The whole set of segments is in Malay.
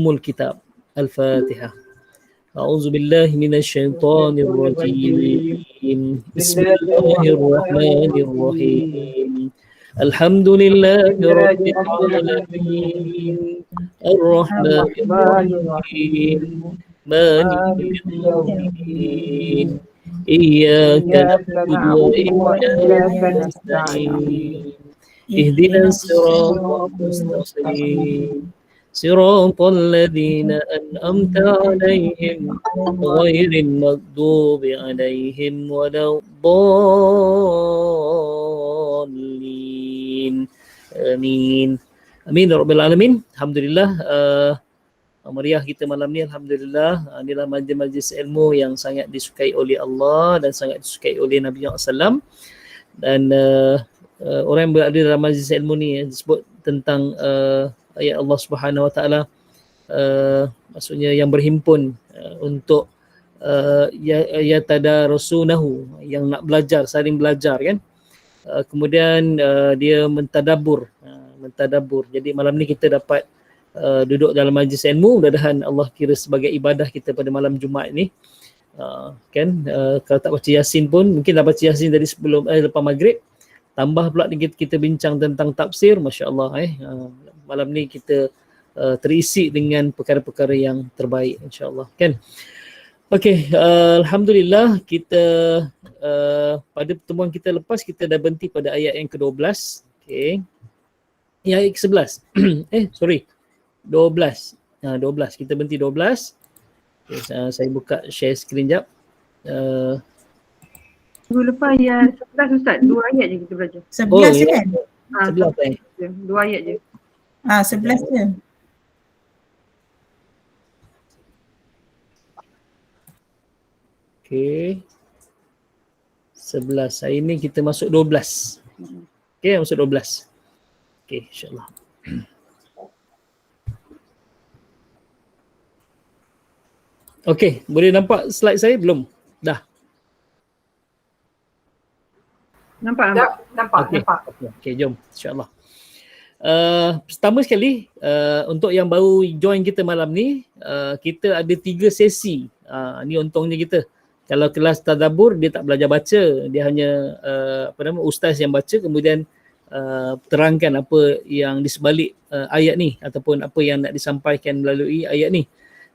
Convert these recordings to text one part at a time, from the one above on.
الكتاب. الفاتحة. أعوذ بالله من الشيطان الرجيم. بسم الله الرحمن الرحيم. الحمد لله رب العالمين الرحمن الرحيم مالك يوم الدين إياك نعبد وإياك نستعين اهدنا الصراط المستقيم صراط الذين أنعمت عليهم غير المغضوب عليهم ولا الضالين آمين Amin ya Rabbal Alamin. Alhamdulillah, meriah kita malam ni. Alhamdulillah, inilah majlis ilmu yang sangat disukai oleh Allah dan sangat disukai oleh Nabi SAW. Dan orang yang berada dalam majlis ilmu ni disebut tentang ayat Allah Subhanahu Wa Taala, maksudnya yang berhimpun untuk yatadarasunahu, yang nak belajar, saling belajar kan. Kemudian dia mentadabbur. Jadi malam ni kita dapat duduk dalam majlis ilmu. Mudah-mudahan Allah kira sebagai ibadah kita pada malam Jumaat ni. Kalau tak baca Yasin pun mungkin dah baca Yasin dari sebelum lepas maghrib. Tambah pula kita bincang tentang tafsir, masya-Allah malam ni kita terisi dengan perkara-perkara yang terbaik, insya-Allah kan. Okey, alhamdulillah kita pada pertemuan kita lepas kita dah berhenti pada ayat yang ke-12. Okey. Ayat ke-11. 12. 12. Kita berhenti 12. Okay, saya buka share screen jap. Minggu lepas ayat 11 Ustaz, 2 ayat je kita belajar. 11 kan? 11 2 ayat je. 11 je. Okey. 11. Hari ni kita masuk 12. Okey, masuk 12. Okey, insya-Allah. Okey, boleh nampak slide saya belum? Dah. Nampak. Okey, jom insya-Allah. Pertama sekali, untuk yang baru join kita malam ni, kita ada 3 sesi. Ni untungnya kita. Kalau kelas tadabbur dia tak belajar baca, dia hanya ustaz yang baca, kemudian terangkan apa yang di sebalik ayat ni ataupun apa yang nak disampaikan melalui ayat ni.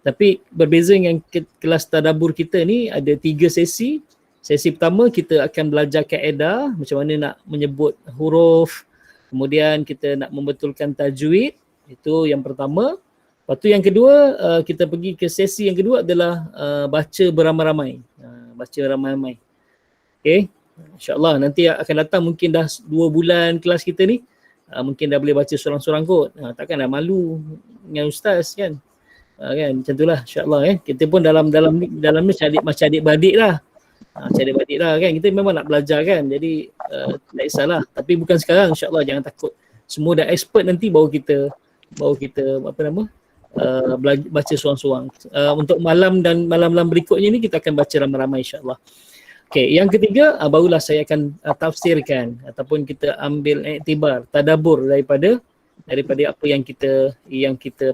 Tapi berbeza dengan kelas tadabbur kita ni ada 3 sesi. Sesi pertama kita akan belajar kaedah, macam mana nak menyebut huruf, kemudian kita nak membetulkan tajwid, itu yang pertama. Lepas tu yang kedua, kita pergi ke sesi yang kedua adalah baca beramai-ramai. Baca ramai-ramai. Okay, insyaAllah nanti akan datang mungkin dah 2 bulan kelas kita ni, mungkin dah boleh baca seorang-seorang kot. Takkan dah malu dengan ustaz kan. Kan macam itulah insya-Allah kita pun dalam ni macam adik-beradik lah. Macam adik-beradik lah kan, kita memang nak belajar kan, jadi tak kisahlah. Tapi bukan sekarang, insya-Allah jangan takut. Semua dah expert, nanti baru kita baca seorang-seorang. Untuk malam dan malam-malam berikutnya ni kita akan baca ramai-ramai insya-Allah. Okey, yang ketiga barulah saya akan tafsirkan ataupun kita ambil iktibar, tadabbur daripada apa yang kita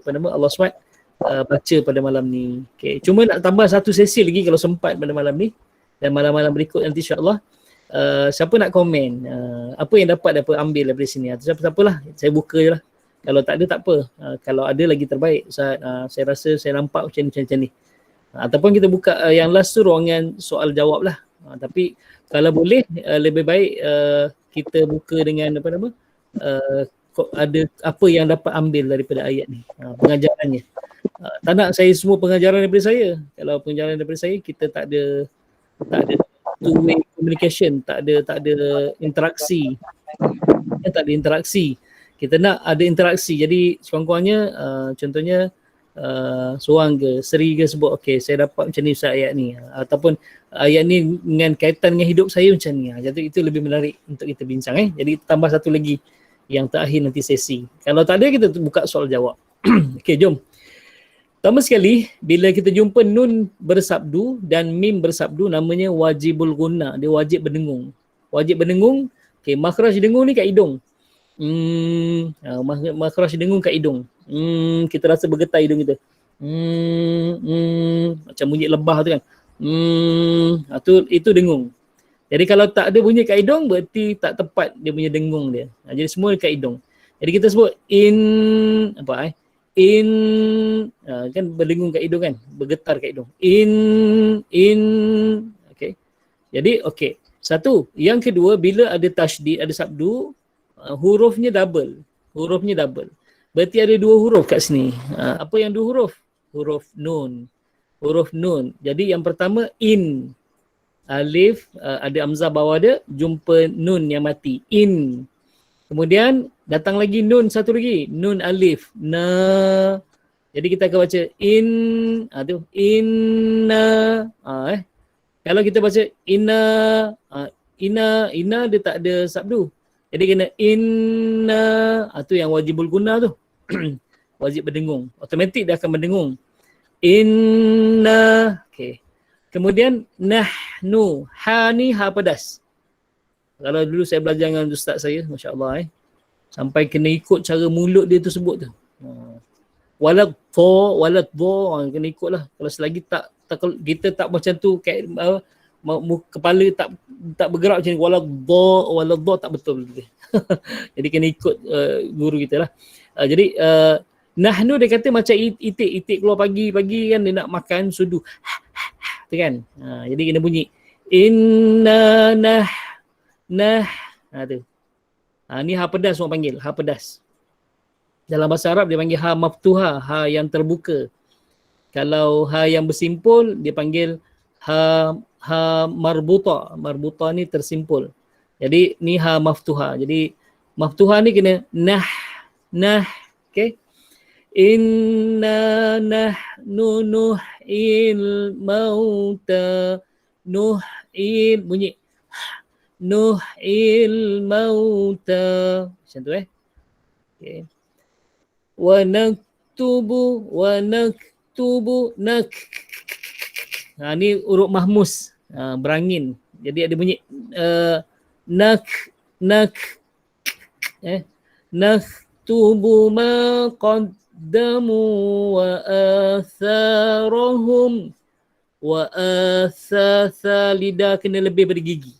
Allah SWT baca pada malam ni. Okey, cuma nak tambah satu sesi lagi kalau sempat pada malam ni, dan malam-malam berikut nanti insya-Allah. Siapa nak komen apa yang dapat ambil daripada sini, atau siapa-siapalah, saya buka je lah. Kalau tak ada tak apa, kalau ada lagi terbaik. Saya rasa saya nampak macam ni. Ataupun kita buka yang last tu ruangan soal jawab lah. Tapi kalau boleh lebih baik kita buka dengan ada apa yang dapat ambil daripada ayat ni, pengajarannya. Tak nak saya semua pengajaran daripada saya. Kalau pengajaran daripada saya, kita tak ada two way communication, tak ada interaksi. Tak ada interaksi. Kita nak ada interaksi. Jadi sekurang-kurangnya contohnya seorang ke seri ke sebut, okey saya dapat macam ni Ustaz ayat ni, ataupun ayat ni dengan kaitan dengan hidup saya macam ni. Jadi itu lebih menarik untuk kita bincang. Jadi tambah satu lagi yang terakhir nanti sesi. Kalau tak ada, kita buka soal jawab. Okey, jom. Pertama sekali, bila kita jumpa nun bersabdu dan mim bersabdu, namanya wajibul gunna. Dia wajib berdengung. Wajib berdengung. Okey, makhraj dengung ni kat hidung. Makhraj dengung kat hidung. Kita rasa bergetar hidung kita. Macam bunyi lebah tu kan. Itu dengung. Jadi kalau tak ada bunyi kat hidung berarti tak tepat dia punya dengung dia. Jadi semua dekat hidung. Jadi kita sebut kan berdengung kat hidung kan, bergetar kat hidung. Okey. Jadi okey. Satu, yang kedua bila ada tasydid, ada sabdu, hurufnya double. Berarti ada 2 huruf kat sini. Apa yang 2 huruf? Huruf nun. Jadi yang pertama in. Alif, ada hamzah bawah dia, jumpa nun yang mati. In. Kemudian datang lagi nun satu lagi. Nun alif. Na. Jadi kita akan baca in. Inna. Kalau kita baca inna dia tak ada sabdu. Jadi kena inna. Tu yang wajibul guna tu. Wajib berdengung. Automatik dia akan berdengung. Inna. Okey. Kemudian nahnu. Ha ni ha pedas. Kalau dulu saya belajar dengan ustaz saya, masya-Allah sampai kena ikut cara mulut dia tu sebut tu. Walad dha kena ikutlah. Kalau selagi tak kita tak macam tu kepala tak bergerak macam ni, walad dha tak betul. Jadi kena ikut guru kita lah. Jadi nahnu dia kata macam itik keluar pagi kan dia nak makan sudu. Tu kan. Jadi kena bunyi inna tu. Ni ha pedas orang panggil, ha pedas. Dalam bahasa Arab dia panggil ha maftuha, ha yang terbuka. Kalau ha yang bersimpul dia panggil ha marbuta. Marbuta ni tersimpul. Jadi ni ha maftuha. Jadi maftuha ni kena nah. Okey. Inna nahnu nuhil mauta. Bunyi nuhil mauta. Macam tu Okay. Wa naktubu ni huruf mahmus, berangin. Jadi ada bunyi naktubu ma qaddamu wa atharahum. Wa asasa, lidah kena lebih bergigi.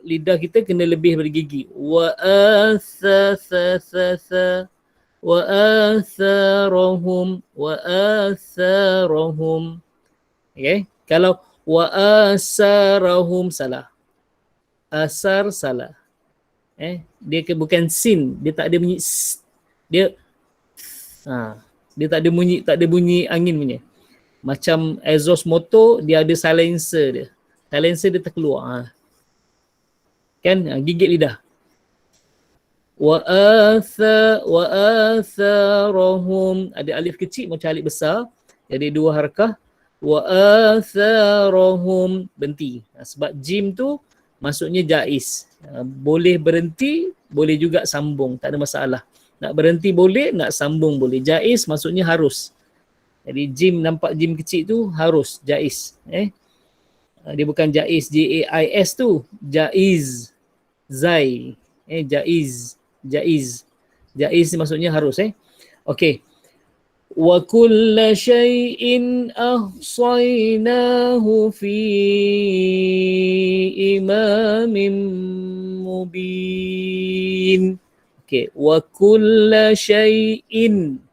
Lidah kita kena lebih bergigi. Wa asasa wa asarahum. Okay. Kalau wa asarahum salah. Asar salah. Dia bukan sin, dia tak ada bunyi dia tak ada bunyi angin punya. Macam exhaust motor dia ada silencer dia. Silencer dia terkeluar. Kan gigit lidah. Wa atharahum, ada alif kecil macam alif besar. Jadi 2 harakah. Wa atharahum, berhenti. Sebab jim tu maksudnya jaiz. Boleh berhenti, boleh juga sambung, tak ada masalah. Nak berhenti boleh, nak sambung boleh. Jaiz maksudnya harus. Jadi jim, nampak jim kecil tu harus, jaiz. Dia bukan jaiz, J-A-I-S tu. Jaiz. Zai. Jaiz. Jaiz maksudnya harus. Okey. Wa kulla syai'in ahsaynahu fi imamin mubin. Okey. Wa kulla syai'in.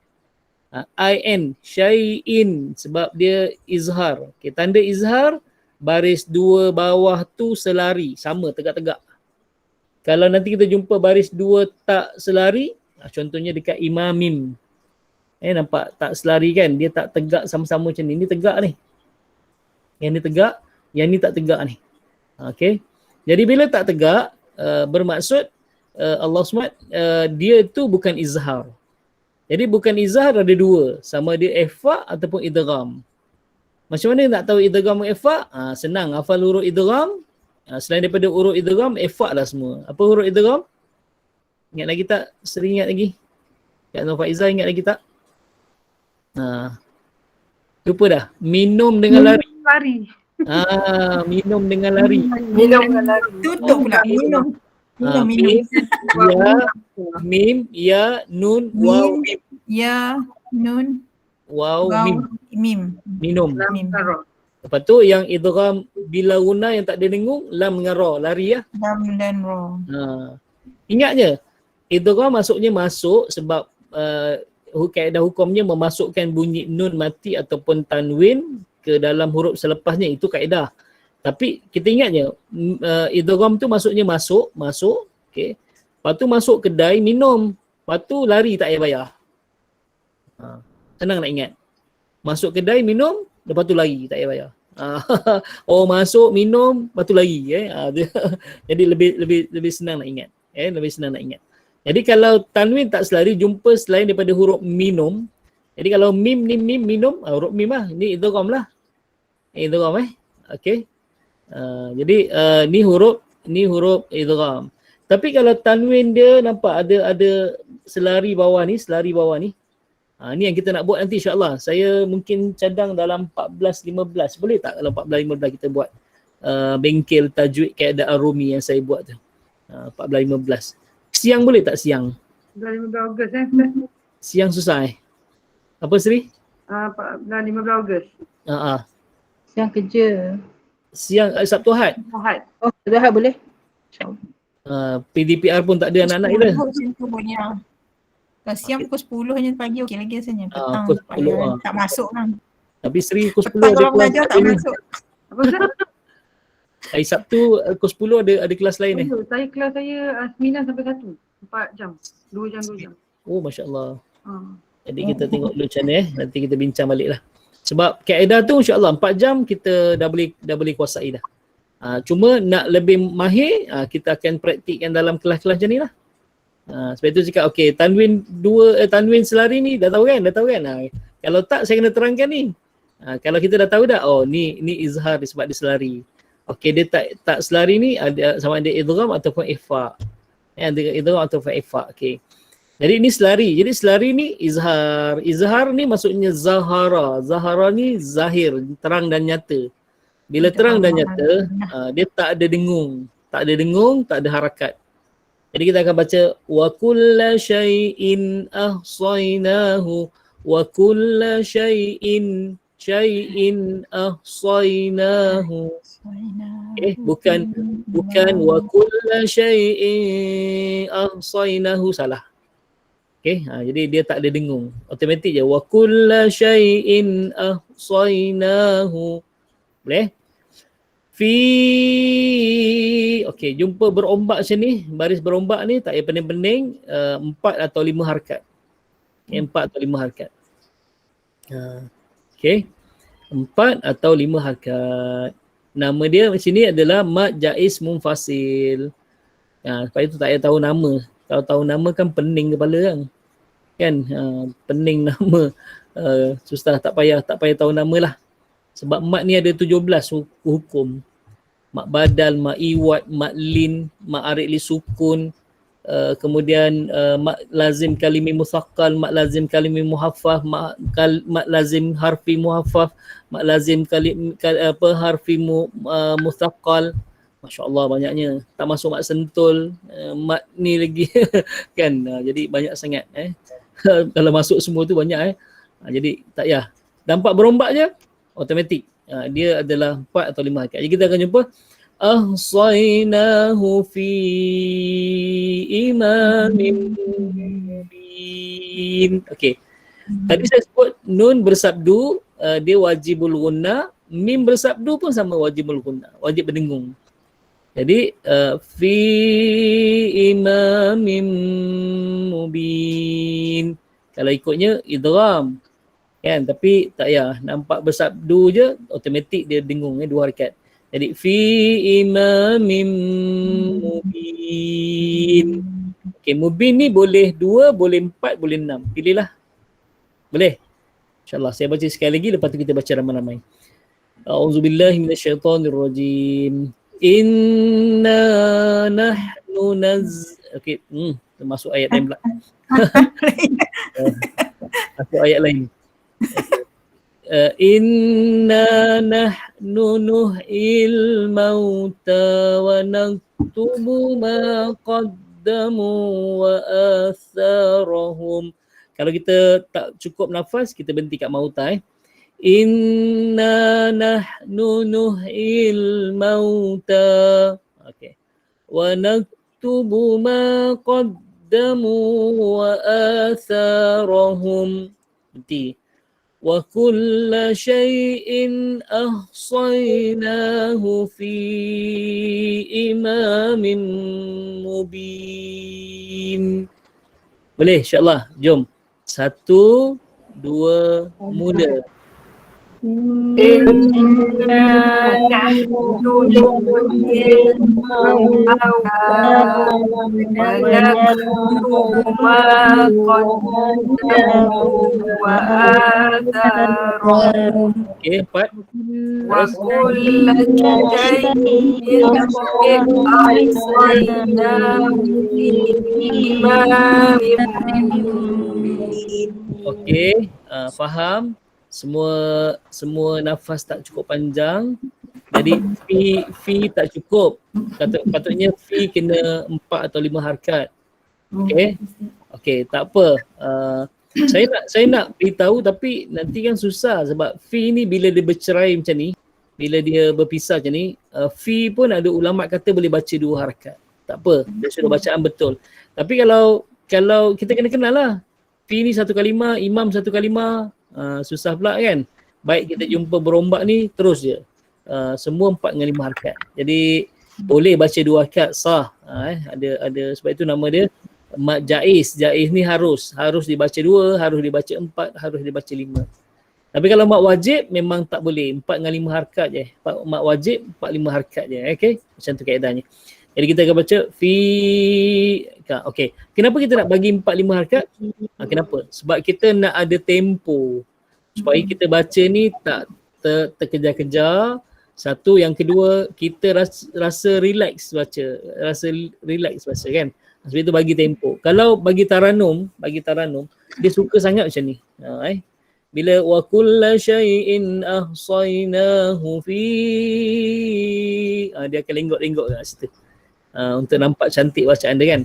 I-N, syai'in, sebab dia izhar. Okay, tanda izhar, baris 2 bawah tu selari, sama tegak-tegak. Kalau nanti kita jumpa baris 2 tak selari, contohnya dekat imamim. Nampak tak selari kan? Dia tak tegak sama-sama macam ni. Ni tegak ni. Yang ni tegak, yang ni tak tegak ni. Okay. Jadi bila tak tegak, bermaksud Allah SWT, dia tu bukan izhar. Jadi bukan izhar ada 2, sama dia ikhfa ataupun idgham. Macam mana nak tahu idgham dan ikhfa? Senang, hafal huruf idgham. Selain daripada huruf idgham, ikhfa lah semua. Apa huruf idgham? Ingat lagi tak? Sering ingat lagi? Kak Nur Faizah ingat lagi tak? Lupa dah. Minum dengan lari. Minum dengan lari. Tutup pula. Minum. Mim, ya, nun, waw, mim. Ya, nun, waw, waw, mim, mim. minum. Lam Mim. karo. Lepas tu yang idgham bila guna yang tak ada dengung, lam dengan ra, lari ya. Lam dan ra. Ingatnya, idgham maksudnya masuk sebab kaedah hukumnya memasukkan bunyi nun mati ataupun tanwin ke dalam huruf selepasnya, itu kaedah. Tapi kita ingatnya, idgham tu maksudnya masuk, okey. Lepas tu masuk kedai minum, lepas tu lari tak payah bayar. Senang nak ingat. Masuk kedai minum, lepas tu lari tak payah bayar. Oh, masuk minum, lepas tu lari jadi lebih senang nak ingat. Lebih senang nak ingat. Jadi kalau tanwin tak selari jumpa selain daripada huruf minum. Jadi kalau mim ni mim minum, huruf mim lah. Ni idgham lah. Idgham okey. Jadi ni huruf idgham. Tapi kalau tanwin dia nampak ada selari bawah ni. Ni yang kita nak buat nanti insya-Allah. Saya mungkin cadang dalam 14-15. Boleh tak kalau 14-15 kita buat bengkel tajwid kaedah Ar-Rumi yang saya buat tu. 14-15. Siang boleh tak siang? 15 Ogos Siang susah Apa Sri? 15 Ogos. Siang kerja. Siang Sabtu Ahad. Ahad. Oh, Ahad boleh. PDPR pun tak ada anak-anak kita. Macam tu punya. Kalau siang pukul 10 hanya pagi okey lagi rasanya. Petang pukul 10, supaya tak masuk lah. Tapi Sri pukul 10 Petang ada kalau kelas belajar tak lain. masuk. Apa Ustaz? Hari Sabtu pukul 10 ada kelas lain Saya kelas saya 9 sampai 1. 4 jam. 2 jam. Oh, masya-Allah. Ah. Jadi kita tengok dulu macam mana nanti kita bincang baliklah. Sebab kaedah tu insya-Allah 4 jam kita dah boleh kuasai dah. Cuma nak lebih mahir kita akan praktikkan dalam kelas-kelas macam ni lah. Sebab itu cakap okey, tanwin selari ni dah tahu kan? Kalau tak saya kena terangkan ni. Kalau kita dah tahu dah, oh ni izhar sebab dia selari. Okey, dia tak selari ni ada sama ada idgham ataupun ikhfa. Ada idgham ataupun ikhfa. Okey. Jadi ini selari. Jadi selari ni izhar. Izhar ni maksudnya zahara. Zahara ni zahir, terang dan nyata. Bila terang dan nyata, dia tak ada dengung. Tak ada harakat. Jadi kita akan baca wa kulla syai'in ahsaynahu wa kulla syai'in ahsaynahu. Bukan wa kulla syai'in ahsaynahu, salah. Jadi dia tak ada dengung. Automatik je wa kulla syai'in ahsaynahu. Boleh? Jumpa berombak macam ni, baris berombak ni tak payah pening-pening, 4 atau 5 harakat. 4 atau 5 harakat. 4 atau 5 harakat. Nama dia di sini adalah mad jaiz munfasil. Sebab itu tak payah tahu nama. Kalau tahu nama kan pening kepala kan. Pening nama. Susah, tak payah tahu nama lah. Sebab mat ni ada 17 hukum. Mat badal, mat iwad, mat lin, mat arid li sukun, kemudian mat lazim kalimi musaqqal, mat lazim kalimi muhaffaf, mat lazim harfi muhaffaf, mat lazim harfi musaqqal. Masya-Allah banyaknya. Tak masuk mat sentul, mat ni lagi kan. Jadi banyak sangat kalau masuk semua tu banyak jadi tak payah. Nampak berombak je automatik. Dia adalah 4 atau 5 harakat. Jadi kita akan jumpa ahsaynahu fi imamin mubin. Okey. Tadi saya sebut nun bersabdu, dia wajibul gunna, mim bersabdu pun sama wajibul gunna, wajib berdengung. Jadi fi imamin mubin. Kalau ikutnya idgham kan, tapi tak payah, nampak bersabdu je automatik dia dengung 2 harakat. Jadi fi imamin mubin. Okey, mubin ni boleh 2, boleh 4, boleh 6. Pilihlah. Boleh? InsyaAllah saya baca sekali lagi, lepas tu kita baca ramai-ramai. A'udzubillahi minasyaitonirrajim. Inna nahnu okey, termasuk ayat lain pula. Masuk ayat lain. Inna nahnu nuhil mauta wa naktubu ma qaddamu wa atharahum Kalau kita tak cukup nafas, kita berhenti kat mauta. Inna nahnu nuhyil mauta. Okey. Wa naktubu ma qaddamu wa atharahum. Berhenti. Wa kulla syai'in ahsaynahu fi imamin mubin. Boleh insyaAllah. Jom. 1, 2, mula. Inna nahnu nuhyil mauta wa naktubu ma qaddamu wa atharahum Okey, 4. wa kulla syai'in ahsaynahu fi imamin mubin. Okey, faham. Semua nafas tak cukup panjang. Jadi fi tak cukup. Patutnya fi kena 4 atau 5 harakat. Okey. Okey, tak apa. Saya nak beritahu tapi nanti kan susah sebab fi ni bila dia bercerai macam ni, bila dia berpisah macam ni, fi pun ada ulama kata boleh baca 2 harakat. Tak apa, dia suruh bacaan betul. Tapi kalau kita kena kenal lah. Fi ni 1 kalimah, imam 1 kalimah, susah pula kan. Baik kita jumpa berombak ni terus je. Semua 4 dengan 5 harakat. Jadi boleh baca 2 harakat sah. Ada sebab itu nama dia mad jaiz. Jaiz ni harus dibaca 2, harus dibaca 4, harus dibaca 5. Tapi kalau mad wajib memang tak boleh. 4 dengan 5 harakat je. Mad wajib 4 5 harakat je. Okey. Macam tu kaedahnya. Jadi kita akan baca fi. Okey. Kenapa kita nak bagi 4 5 harakat? Kenapa? Sebab kita nak ada tempo supaya kita baca ni tak terkejar-kejar. Satu, yang kedua kita rasa relax baca, kan. Sebab itu bagi tempo. Kalau bagi taranum dia suka sangat macam ni. Bila wa kulla syai'in ahsaynahu fi, dia akan lenggok-lenggok kat situ. Untuk nampak cantik bacaan dia kan.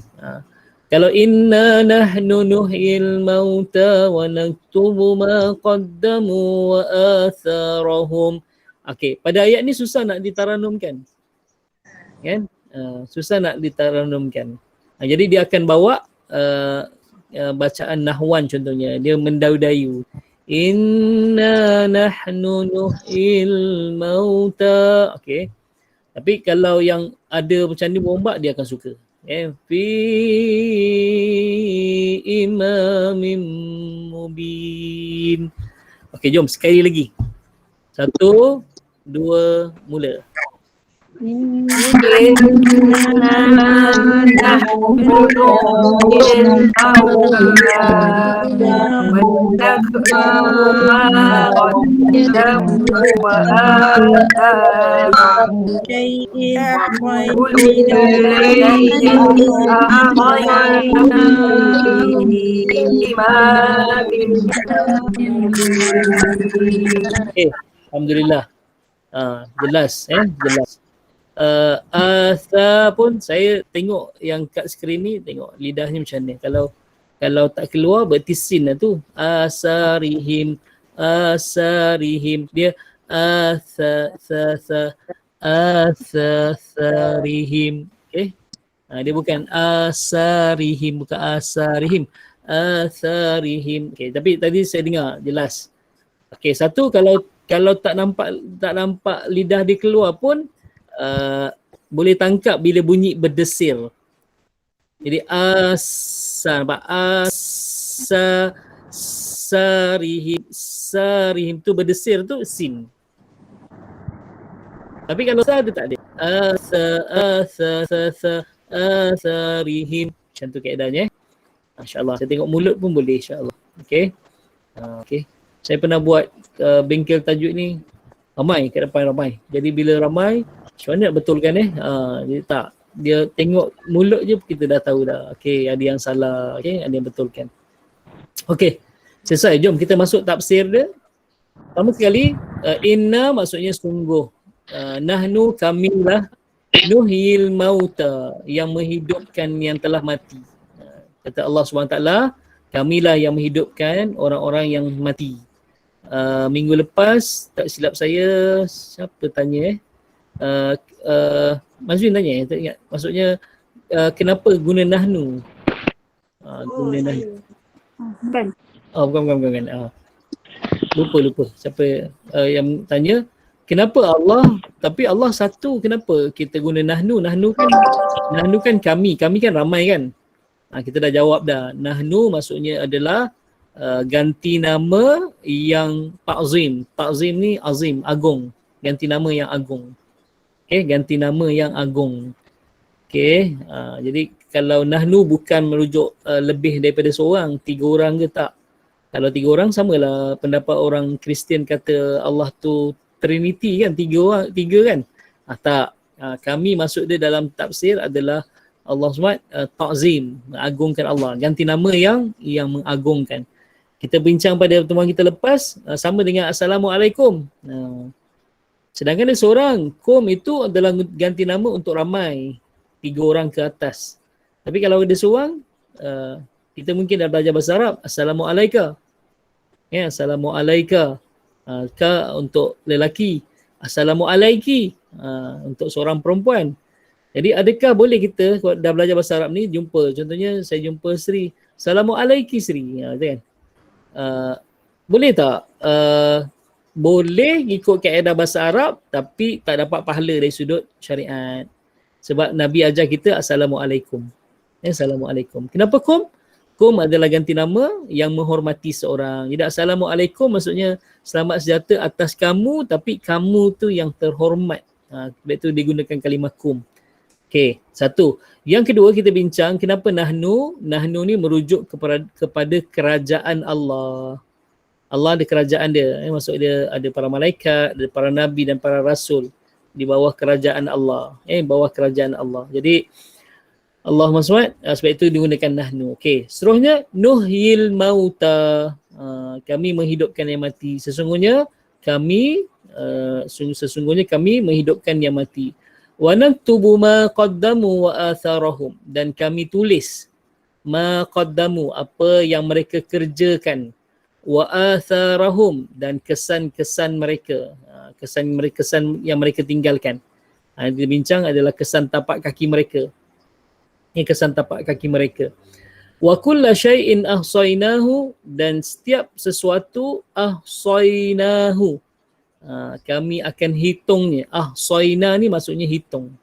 Kalau inna nahnu nuhyil mauta wa naktubu ma qaddamu wa atharahum. Okey, pada ayat ni susah nak ditaranumkan. Kan? Susah nak ditaranumkan. Jadi dia akan bawa bacaan nahwan contohnya. Dia mendayu-dayu. Inna nahnu nuhyil mauta. Okey. Tapi kalau yang ada macam ni berombak dia akan suka. Fi imamin mubin. Okey, jom sekali lagi. 1, 2, mula. Alhamdulillah. Jelas. Asa pun saya tengok yang kat skrin ni, tengok lidahnya macam ni. Kalau tak keluar berarti sin lah tu. Asarihim. Dia asarihim. Okay. Dia bukan asarihim, bukan asarihim. Asarihim. Okay, tapi tadi saya dengar jelas. Okay, satu kalau tak nampak lidah dia keluar pun boleh tangkap bila bunyi berdesir. Jadi sarihim tu berdesir tu sin. Tapi kalau dia tak ada. Asarihim. Macam tu kaedahnya. Masya-Allah. Saya tengok mulut pun boleh insya-Allah. Okey. Okey. Saya pernah buat bengkel tajuk ni ramai kat depan ramai. Jadi bila ramai macam mana nak betulkan dia tak. Dia tengok mulut je kita dah tahu dah. Okey, ada yang salah, okey, ada yang betulkan. Okey. Selesai. Jom kita masuk tafsir dia. Pertama sekali inna maksudnya sungguh. Nahnu kamilah nuhyil mauta yang menghidupkan yang telah mati. Kata Allah SWT, Kamilah yang menghidupkan orang-orang yang mati. Minggu lepas, tak silap saya, siapa tanya Mazwin tanya, tak ingat. Maksudnya, kenapa guna nahnu? Guna nahnu. Bukan. Oh, bukan. Lupa. Siapa yang tanya, kenapa Allah, tapi Allah satu, kenapa kita guna nahnu? Nahnu kan kami kan ramai kan? Kita dah jawab dah. Nahnu maksudnya adalah ganti nama yang ta'zim. Ta'zim ni azim, agung. Ganti nama yang agung. Okay, ganti nama yang agung. Okay, jadi kalau nahnu bukan merujuk lebih daripada seorang, 3 orang ke tak? Kalau 3 orang samalah pendapat orang Kristian kata Allah tu Trinity kan, 3 orang, 3 kan? Tak. Kami maksud dia dalam tafsir adalah Allah SWT ta'zim, mengagungkan Allah, ganti nama yang mengagungkan. Kita bincang pada pertemuan kita lepas sama dengan Assalamualaikum. Sedangkan dia seorang, kum itu adalah ganti nama untuk ramai, 3 orang ke atas. Tapi kalau dia seorang, kita mungkin dah belajar bahasa Arab, Assalamualaikum. Ya, Assalamualaikum. Ka untuk lelaki, Assalamualaiki untuk seorang perempuan. Jadi adakah boleh kita kalau dah belajar bahasa Arab ni jumpa, contohnya saya jumpa Sri, Assalamualaiki Sri, kan? Boleh tak? Boleh ikut kaedah bahasa Arab tapi tak dapat pahala dari sudut syariat. Sebab Nabi ajar kita Assalamualaikum. Assalamualaikum. Kenapa kum? Kum adalah ganti nama yang menghormati seorang. Jadi Assalamualaikum maksudnya selamat sejahtera atas kamu, tapi kamu tu yang terhormat. Sebab itu digunakan kalimah kum. Okey, satu. Yang kedua kita bincang kenapa nahnu? Nahnu ni merujuk kepada kerajaan Allah. Allah ada kerajaan dia. Maksud dia ada para malaikat, ada para nabi dan para rasul di bawah kerajaan Allah. Bawah kerajaan Allah. Jadi Allah SWT, sebab itu digunakan nahnu. Okey, seterusnya nuhyil mauta. Kami menghidupkan yang mati. Sesungguhnya kami menghidupkan yang mati. Wa naktubu ma qaddamu wa atharahum, dan kami tulis ma qaddamu, apa yang mereka kerjakan, wa atharahum, dan kesan-kesan mereka, kesan yang mereka tinggalkan. Yang dibincang adalah kesan tapak kaki mereka. Ini kesan tapak kaki mereka. Wa kulla syai'in ahsaynahu, dan setiap sesuatu ahsaynahu, kami akan hitungnya. Ahsayna ni maksudnya hitung.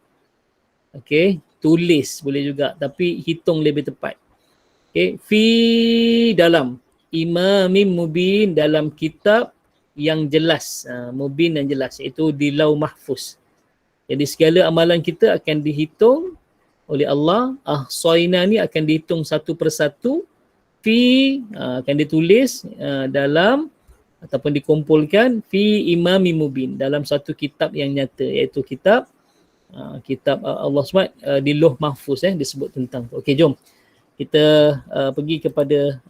Okey, tulis boleh juga tapi hitung lebih tepat. Okey, fi dalam imamim mubin, dalam kitab yang jelas, mubin dan jelas, iaitu di Lauh Mahfuz. Jadi segala amalan kita akan dihitung oleh Allah. Ahsayna ni akan dihitung satu persatu, fi akan ditulis dalam ataupun dikumpulkan fi imami mubin, dalam satu kitab yang nyata, iaitu kitab Allah SWT di Lauh Mahfuz disebut tentang. Okey, jom kita pergi kepada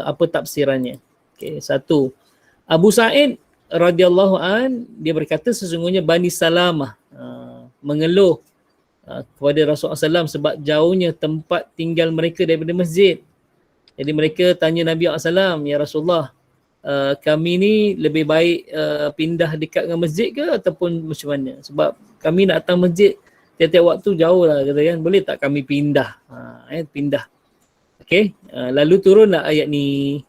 apa tafsirannya. Okey, satu, Abu Sa'id radhiyallahu an, dia berkata sesungguhnya Bani Salamah mengeluh kepada Rasulullah SAW sebab jauhnya tempat tinggal mereka daripada masjid. Jadi mereka tanya Nabi SAW, ya Rasulullah, kami ni lebih baik pindah dekat dengan masjid ke ataupun macam mana? Sebab kami nak datang masjid tiap-tiap waktu jauh lah, kata kan. Boleh tak kami pindah? Pindah. Okey, lalu turunlah ayat ni.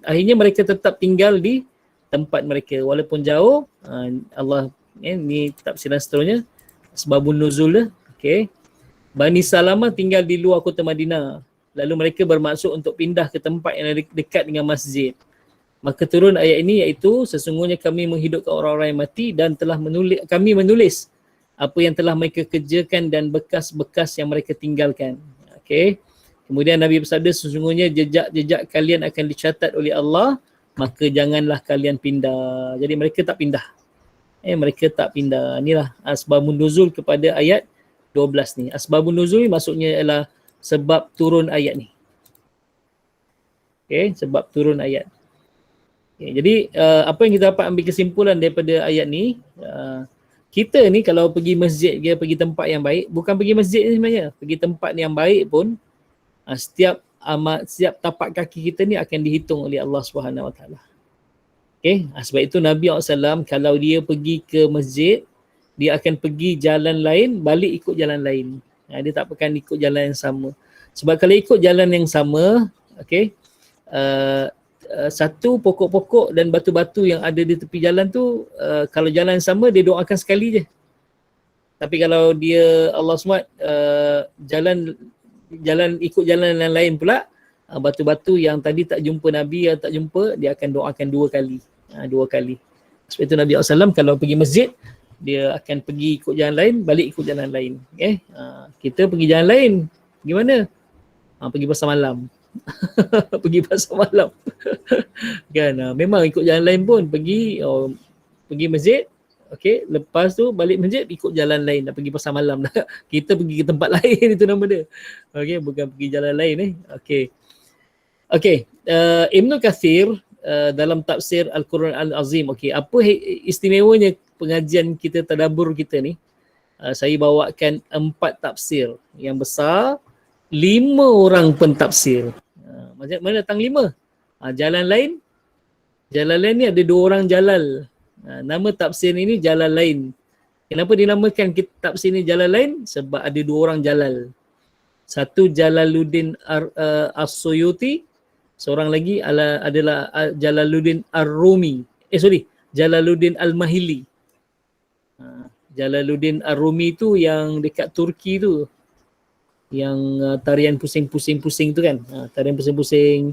Akhirnya mereka tetap tinggal di tempat mereka walaupun jauh. Allah ni tafsiran seterusnya, sebabun nuzul dah. Okey. Bani Salamah tinggal di luar kota Madinah. Lalu mereka bermaksud untuk pindah ke tempat yang dekat dengan masjid. Maka turun ayat ini, iaitu sesungguhnya kami menghidupkan orang-orang yang mati dan kami menulis apa yang telah mereka kerjakan dan bekas-bekas yang mereka tinggalkan. Okey. Kemudian Nabi bersabda, sesungguhnya jejak-jejak kalian akan dicatat oleh Allah, maka janganlah kalian pindah. Jadi mereka tak pindah. Mereka tak pindah. Inilah asbabun nuzul kepada ayat 12 ni. Asbabun nuzul maksudnya ialah sebab turun ayat ni. Okey, sebab turun ayat. Okay, jadi apa yang kita dapat ambil kesimpulan daripada ayat ni, kita ni kalau pergi masjid ke, pergi tempat yang baik, bukan pergi masjid ni sebenarnya, pergi tempat yang baik pun, setiap setiap tapak kaki kita ni akan dihitung oleh Allah Subhanahu Wa Taala. Okey, sebab itu Nabi SAW kalau dia pergi ke masjid, dia akan pergi jalan lain, balik ikut jalan lain. Dia tak akan ikut jalan yang sama. Sebab kalau ikut jalan yang sama, okey, satu pokok-pokok dan batu-batu yang ada di tepi jalan tu, kalau jalan yang sama dia doakan sekali je. Tapi kalau dia Allah SWT jalan ikut jalan yang lain pula, batu-batu yang tadi tak jumpa Nabi atau tak jumpa, dia akan doakan 2 kali. 2 kali. Sebab itu Nabi SAW kalau pergi masjid, dia akan pergi ikut jalan lain, balik ikut jalan lain. Okay? Kita pergi jalan lain. Gimana? Pergi pasar malam. Pergi pasar malam. Kan? Memang ikut jalan lain pun. Pergi masjid. Okay? Lepas tu balik masjid, ikut jalan lain. Dah pergi pasar malam dah. Kita pergi ke tempat lain, itu nama dia. Okay? Bukan pergi jalan lain. Okay. Okay. Ibn Kathir dalam tafsir Al-Quran Al-Azim. Okay. Apa istimewanya pengajian kita, tadabbur kita ni? Saya bawakan 4 tafsir yang besar, 5 orang pentafsir. Macam mana datang 5? Jalan lain ni ada 2 orang jalal. Nama tafsir ini jalan lain. Kenapa dinamakan tafsir ni jalan lain? Sebab ada 2 orang jalal. Satu Jalaluddin As-Suyuti, seorang lagi adalah Jalaluddin Ar-Rumi. Jalaluddin Al-Mahili. Jalaluddin Ar-Rumi tu yang dekat Turki tu, yang tarian pusing-pusing tu kan, tarian pusing-pusing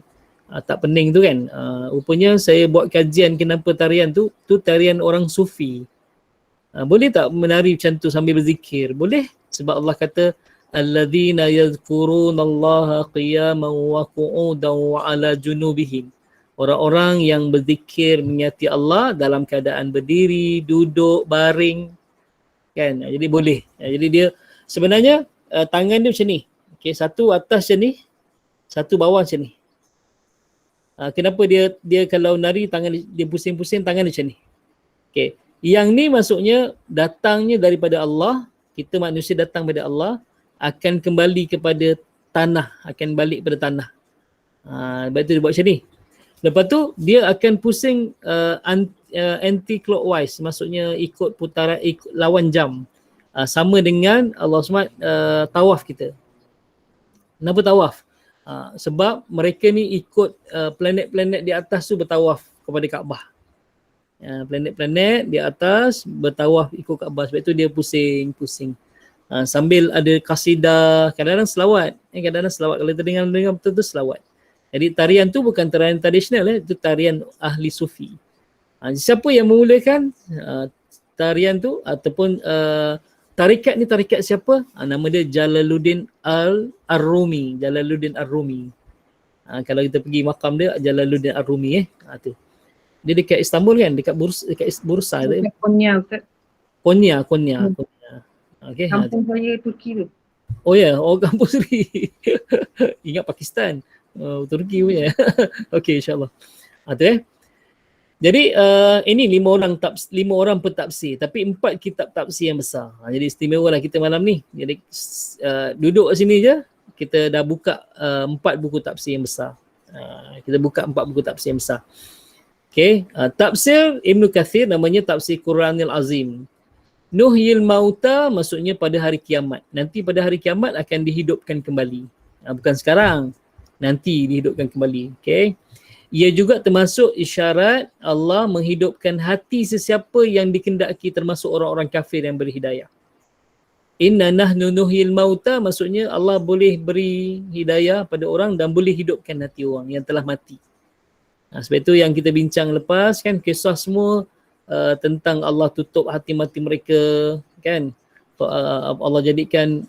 tak pening tu kan. Rupanya saya buat kajian kenapa tarian tu tarian orang sufi. Boleh tak menari macam tu sambil berzikir? Boleh, sebab Allah kata alladzina yadhkurunallaha qiyaman wa qu'udan wa ala junubihim. Orang-orang yang berzikir mengingati Allah dalam keadaan berdiri, duduk, baring. Kan? Jadi boleh. Jadi dia sebenarnya tangan dia macam ni. Okay, satu atas macam ni, satu bawah macam ni. Kenapa dia kalau nari tangan dia pusing-pusing, tangan dia macam ni. Okay. Yang ni maksudnya datangnya daripada Allah. Kita manusia datang pada Allah, akan kembali kepada tanah, akan balik pada tanah. Sebab tu dia buat macam ni. Lepas tu dia akan pusing anti-clockwise, maksudnya ikut putaran, ikut lawan jam. Sama dengan Allah SWT tawaf kita. Kenapa tawaf? Sebab mereka ni ikut planet-planet di atas tu bertawaf kepada Kaabah. Planet-planet di atas bertawaf ikut Kaabah. Sebab itu dia pusing-pusing. Sambil ada kasidah, kadang-kadang selawat. Kadang-kadang selawat. Kalau terdengar betul-betul selawat. Jadi tarian tu bukan tarian tradisional, itu tarian ahli sufi. Siapa yang memulakan tarian tu ataupun tarikat ni, tarikat siapa? Nama dia Jalaluddin Ar-Rumi. Jalaluddin Ar-Rumi. Kalau kita pergi makam dia, Jalaluddin Ar-Rumi tu. Dia dekat Istanbul kan, dekat Bursa tu. Konya, Ustaz. Konya. Okay. Kampung saya Turki tu. Oh ya, kampung Sri. Ingat Pakistan. Turki punya. Okey, insya-Allah. Tu Jadi ini 5 orang pentafsir, tapi 4 kitab tafsir yang besar. Jadi istimewalah kita malam ni. Jadi duduk sini je, kita dah buka 4 buku tafsir yang besar. Kita buka 4 buku tafsir yang besar. Okey, tafsir Ibn Kathir namanya Tafsir Quranil Azim. Nuhyil mauta maksudnya pada hari kiamat. Nanti pada hari kiamat akan dihidupkan kembali. Bukan sekarang. Nanti dihidupkan kembali. Okay. Ia juga termasuk isyarat Allah menghidupkan hati sesiapa yang dikendaki, termasuk orang-orang kafir yang berhidayah. Inna nahnu nuhyil mauta maksudnya Allah boleh beri hidayah pada orang dan boleh hidupkan hati orang yang telah mati. Sebab itu yang kita bincang lepas kan, kisah semua tentang Allah tutup hati mati mereka kan. Allah jadikan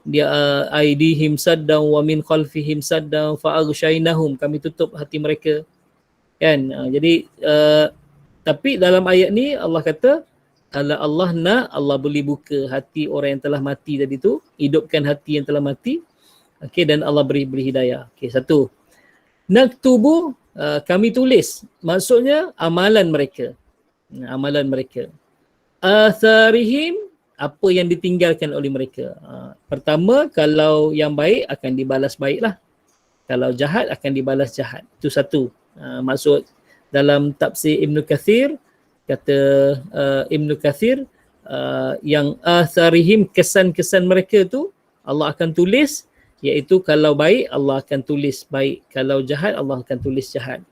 dia aidihim saddan wa min khalfihim saddan fa aghshaynahum, kami tutup hati mereka kan. Jadi tapi dalam ayat ni Allah kata kalau Allah nak, Allah boleh buka hati orang yang telah mati tadi tu, hidupkan hati yang telah mati. Okey, dan Allah beri hidayah. Okey, satu. Naktubu, kami tulis, maksudnya amalan mereka. Amalan mereka. Atharihim, apa yang ditinggalkan oleh mereka. Pertama, kalau yang baik akan dibalas baiklah. Kalau jahat akan dibalas jahat. Itu satu. Maksud dalam tafsir Ibn Kathir, kata Ibn Kathir, yang atharihim, kesan-kesan mereka tu Allah akan tulis, iaitu kalau baik Allah akan tulis baik, kalau jahat Allah akan tulis jahat.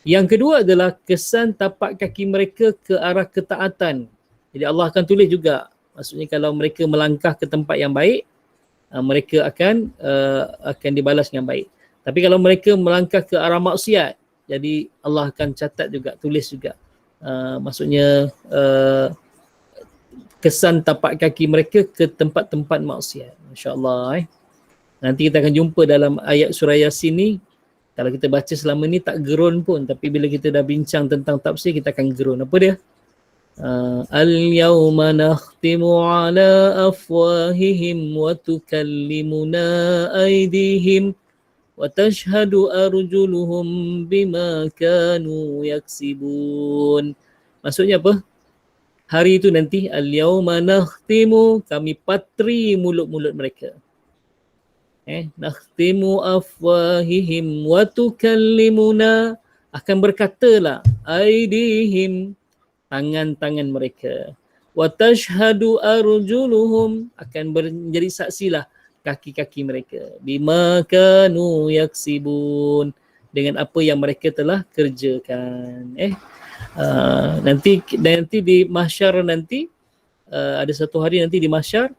Yang kedua adalah kesan tapak kaki mereka ke arah ketaatan. Jadi Allah akan tulis juga. Maksudnya kalau mereka melangkah ke tempat yang baik, mereka akan dibalas dengan baik. Tapi kalau mereka melangkah ke arah maksiat, jadi Allah akan catat juga, tulis juga. Maksudnya kesan tapak kaki mereka ke tempat-tempat maksiat. Masya-Allah. Nanti kita akan jumpa dalam ayat surah Yasin ni. Kalau kita baca selama ni tak gerun pun, tapi bila kita dah bincang tentang tafsir, kita akan gerun. Apa dia? Al-yawma nakhtimu ala afwahihim wa tukallimuna aydihim wa tashhadu arjuluhum bima kanu yaksibun. Maksudnya apa? Hari itu nanti al-yawma nakhtimu, kami patri mulut-mulut mereka. Nakhtimu afwahihim wa tukallimuna, akan berkatalah aydihim, tangan-tangan mereka, wa tashhadu arjuluhum, akan menjadi saksilah kaki-kaki mereka, bima kanu yaksibun, dengan apa yang mereka telah kerjakan. Nanti di mahsyar nanti, ada satu hari nanti di mahsyar,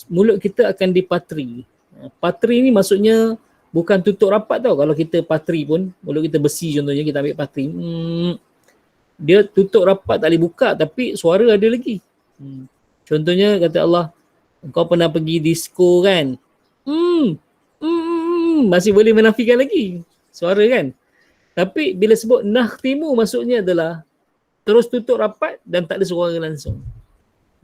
mulut kita akan dipatri. Patri ni maksudnya bukan tutup rapat tau. Kalau kita patri pun, mulut kita besi contohnya, kita ambil patri, dia tutup rapat, tak boleh buka, tapi suara ada lagi. Contohnya kata Allah, kau pernah pergi disco kan? Masih boleh menafikan lagi suara kan? Tapi bila sebut nakhtimu, maksudnya adalah terus tutup rapat dan tak ada suara langsung.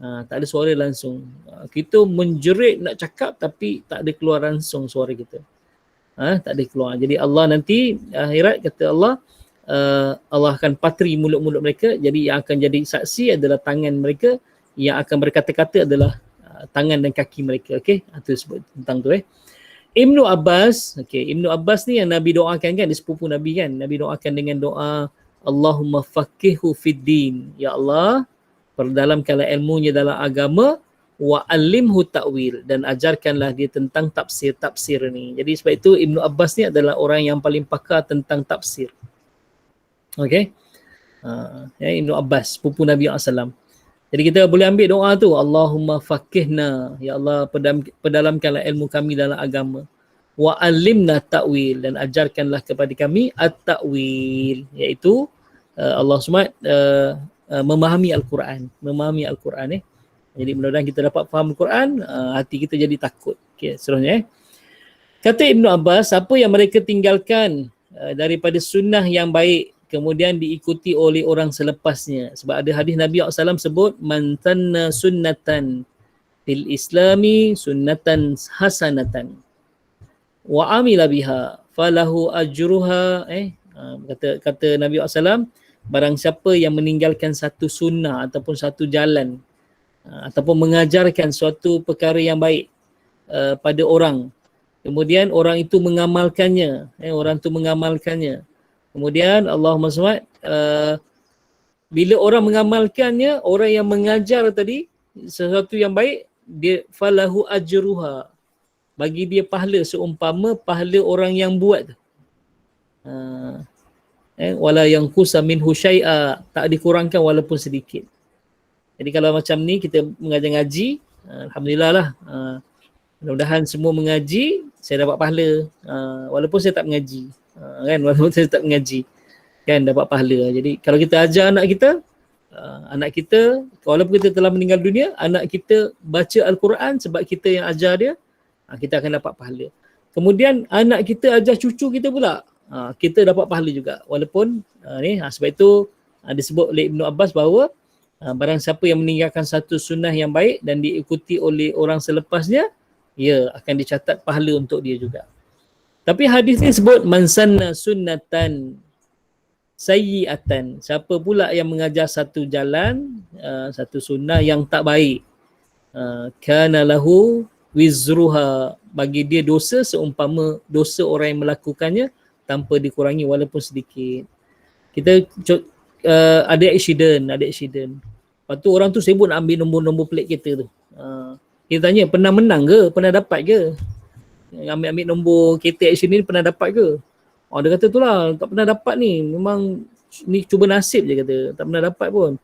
Tak ada suara langsung. Kita menjerit nak cakap tapi tak ada keluar langsung suara kita. Tak ada keluar. Jadi Allah nanti akhirat, kata Allah, Allah akan patri mulut-mulut mereka. Jadi yang akan jadi saksi adalah tangan mereka, yang akan berkata-kata adalah tangan dan kaki mereka. Okey, itu sebut tentang tu. Ibnu Abbas, Ibnu Abbas ni yang Nabi doakan kan, dia sepupu Nabi kan. Nabi doakan dengan doa Allahumma faqihhu fid din. Ya Allah, perdalamkanlah ilmunya dalam agama, wa alimhu ta'wil, dan ajarkanlah dia tentang tafsir ni. Jadi sebab itu Ibnu Abbas ni adalah orang yang paling pakar tentang tafsir. Okey. Ibnu Abbas, sepupu Nabi SAW. Jadi kita boleh ambil doa tu, Allahumma faqihna, ya Allah perdalamkanlah ilmu kami dalam agama, wa alimna ta'wil, dan ajarkanlah kepada kami at-ta'wil, iaitu Allah SWT memahami Al-Quran. Jadi mudah-mudahan kita dapat faham Al-Quran, hati kita jadi takut. Okey, seterusnya. Kata Ibnu Abbas, apa yang mereka tinggalkan daripada sunnah yang baik, kemudian diikuti oleh orang selepasnya. Sebab ada hadis Nabi SAW sebut, man sanna sunnatan fil islami sunnatan hasanatan wa amila biha falahu ajruha. Kata Nabi SAW, barang siapa yang meninggalkan satu sunnah ataupun satu jalan, ataupun mengajarkan suatu perkara yang baik pada orang, kemudian orang itu mengamalkannya, kemudian Allahumma SWT, bila orang mengamalkannya, orang yang mengajar tadi sesuatu yang baik, dia falahu ajruha, bagi dia pahala seumpama pahala orang yang buat. Wala yanqusa minhu syai'a, tak dikurangkan walaupun sedikit. Jadi kalau macam ni kita mengajar ngaji, alhamdulillah lah, mudah-mudahan semua mengaji, saya dapat pahala, walaupun saya tak mengaji. Walaupun saya tak mengaji, kan, dapat pahala. Jadi kalau kita ajar anak kita, walaupun kita telah meninggal dunia, anak kita baca Al-Quran sebab kita yang ajar dia, kita akan dapat pahala. Kemudian anak kita ajar cucu kita pula, kita dapat pahala juga. Walaupun sebab itu disebut oleh Ibnu Abbas bahawa barang siapa yang meninggalkan satu sunnah yang baik dan diikuti oleh orang selepasnya, ia akan dicatat pahala untuk dia juga. Tapi hadis ni sebut man sanna sunnatan sayyi'atan, siapa pula yang mengajar satu jalan, satu sunnah yang tak baik, kana lahu wizruha, bagi dia dosa seumpama dosa orang yang melakukannya tanpa dikurangi walaupun sedikit. Kita ada accident. Lepas tu orang tu sibuk nak ambil nombor-nombor plate kereta tu. Kita tanya, pernah menang ke? Pernah dapat ke? Ambil nombor kereta accident ni pernah dapat ke? Dia kata tu lah, tak pernah dapat ni. Memang ni cuba nasib je kata. Tak pernah dapat pun.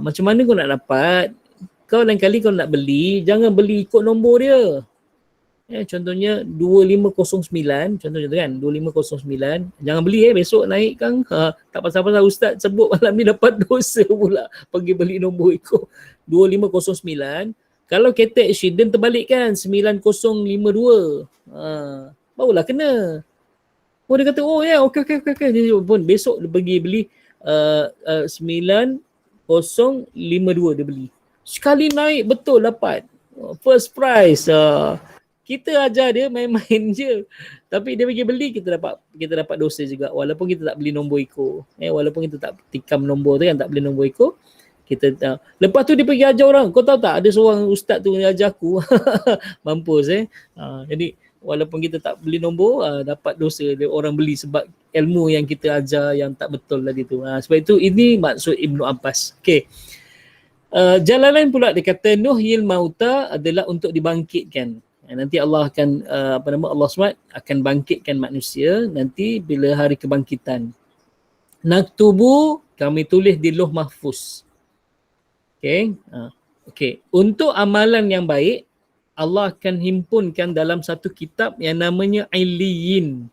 Macam mana kau nak dapat? Kau lain kali kau nak beli, jangan beli ikut nombor dia. Contohnya 2509, contohnya tu kan, 2509. Jangan beli besok naik kan. Tak pasal-pasal ustaz sebut malam ni dapat dosa pula. Pergi beli nombor ikut 2509. Kalau kereta accident terbalikkan 9052. Barulah kena. Dia kata, okey. Dia pun besok dia pergi beli 9052 dia beli. Sekali naik betul dapat. First prize. Kita ajar dia main-main je. Tapi dia pergi beli, kita dapat dosa juga. Walaupun kita tak beli nombor eko. Walaupun kita tak tikam nombor tu kan, tak beli nombor eko. Lepas tu dia pergi ajar orang. Kau tahu tak, ada seorang ustaz tu yang ajar aku. Mampus Jadi walaupun kita tak beli nombor, dapat dosa orang beli sebab ilmu yang kita ajar yang tak betul tadi tu. Sebab itu ini maksud Ibnu Abbas. Okey. Jalan lain pula dia kata nuhyil mauta adalah untuk dibangkitkan. Nanti Allah akan Allah SWT akan bangkitkan manusia nanti bila hari kebangkitan. Naktubu, kami tulis di Lauh Mahfuz. Okey. Okey. Untuk amalan yang baik, Allah akan himpunkan dalam satu kitab yang namanya Illiyin.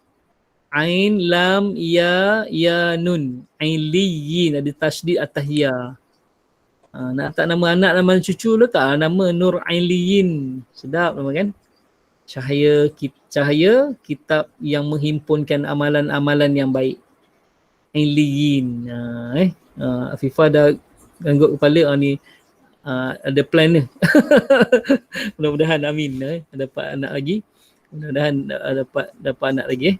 Ain lam ya nun. Illiyin, ada tasydid atas ya. Nak tak nama anak, nama cucu letak nama Nur Illiyin. Sedap nama kan? Cahaya kitab yang menghimpunkan amalan-amalan yang baik. Illiyin. Afifah dah ganggut kepala ni. Ada plan ni. Mudah-mudahan amin dapat anak lagi. Mudah-mudahan dapat anak lagi